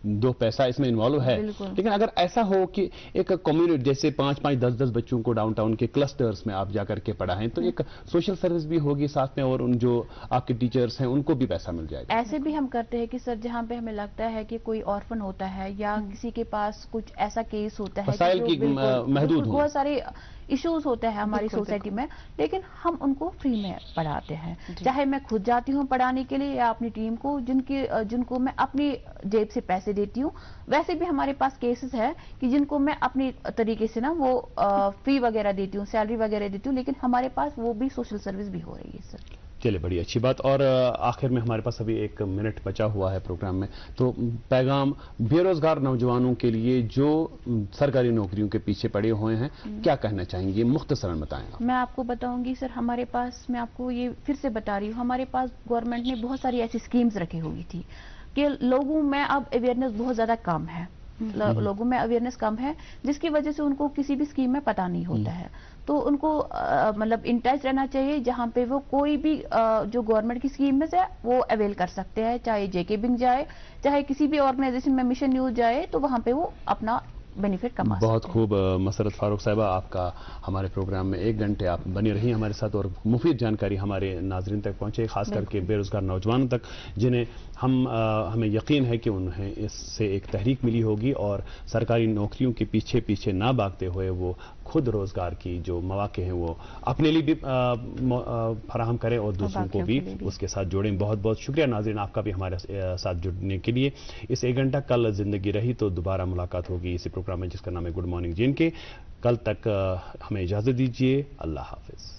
2 पैसा इसमें इन्वॉल्व है, लेकिन अगर ऐसा हो कि एक कम्युनिटी जैसे 5-5, 10-10 बच्चों को डाउनटाउन के क्लस्टर्स में आप जाकर के पढ़ाएं, तो एक सोशल सर्विस भी होगी साथ में, और उन जो आपके टीचर्स हैं उनको भी पैसा मिल जाएगा। ऐसे भी हम करते हैं कि सर, जहाँ पे हमें लगता है कि कोई ऑर्फन होता है या किसी के पास कुछ ऐसा केस होता है, वसाइल की महदूद, बहुत सारे इश्यूज होते हैं हमारी सोसाइटी में, लेकिन हम उनको फ्री में पढ़ाते हैं। चाहे मैं खुद जाती हूँ पढ़ाने के लिए या अपनी टीम को, जिनको मैं अपनी जेब से पैसे देती हूँ। वैसे भी हमारे पास केसेस है कि जिनको मैं अपनी तरीके से ना वो फी वगैरह देती हूँ, सैलरी वगैरह देती हूँ, लेकिन हमारे पास वो भी सोशल सर्विस भी हो रही है सर। चलिए, बड़ी अच्छी बात। और आखिर में हमारे पास अभी 1 मिनट बचा हुआ है प्रोग्राम में, तो पैगाम बेरोजगार नौजवानों के लिए जो सरकारी नौकरियों के पीछे पड़े हुए हैं, क्या कहना चाहेंगे, मुख्तसरन बताएं आप। मैं आपको बताऊंगी सर, हमारे पास, मैं आपको ये फिर से बता रही हूँ, हमारे पास गवर्नमेंट ने बहुत सारी ऐसी स्कीम्स रखी हुई थी। कि लोगों में अब अवेयरनेस बहुत ज़्यादा कम है, लोगों में अवेयरनेस कम है, जिसकी वजह से उनको किसी भी स्कीम में पता नहीं होता है। तो उनको मतलब इन टच रहना चाहिए, जहाँ पे वो कोई भी जो गवर्नमेंट की स्कीम में से वो अवेल कर सकते हैं, चाहे जेके बिंग जाए, चाहे किसी भी ऑर्गेनाइजेशन में मिशन न्यूज जाए, तो वहाँ पे वो अपना बेनिफिट कमा सकते हैं। बहुत खूब मसरत फारूक साहिबा, आपका हमारे प्रोग्राम में 1 घंटे आप बनी रही हमारे साथ और मुफीद जानकारी हमारे नाजरीन तक पहुंचे, खास करके बेरोजगार नौजवानों तक, जिन्हें हमें यकीन है कि उन्हें इससे एक तहरीक मिली होगी और सरकारी नौकरियों के पीछे पीछे ना भागते हुए वो खुद रोजगार की जो मौके हैं वो अपने लिए भी फराहम करें और दूसरों को भी उसके साथ जोड़ें। बहुत बहुत शुक्रिया नाज़रीन आपका भी हमारे साथ जुड़ने के लिए। इस 1 घंटा कल जिंदगी रही तो दोबारा मुलाकात होगी इसी प्रोग्राम में जिसका नाम है गुड मॉर्निंग JNK। कल तक हमें इजाजत दीजिए। अल्लाह हाफिज।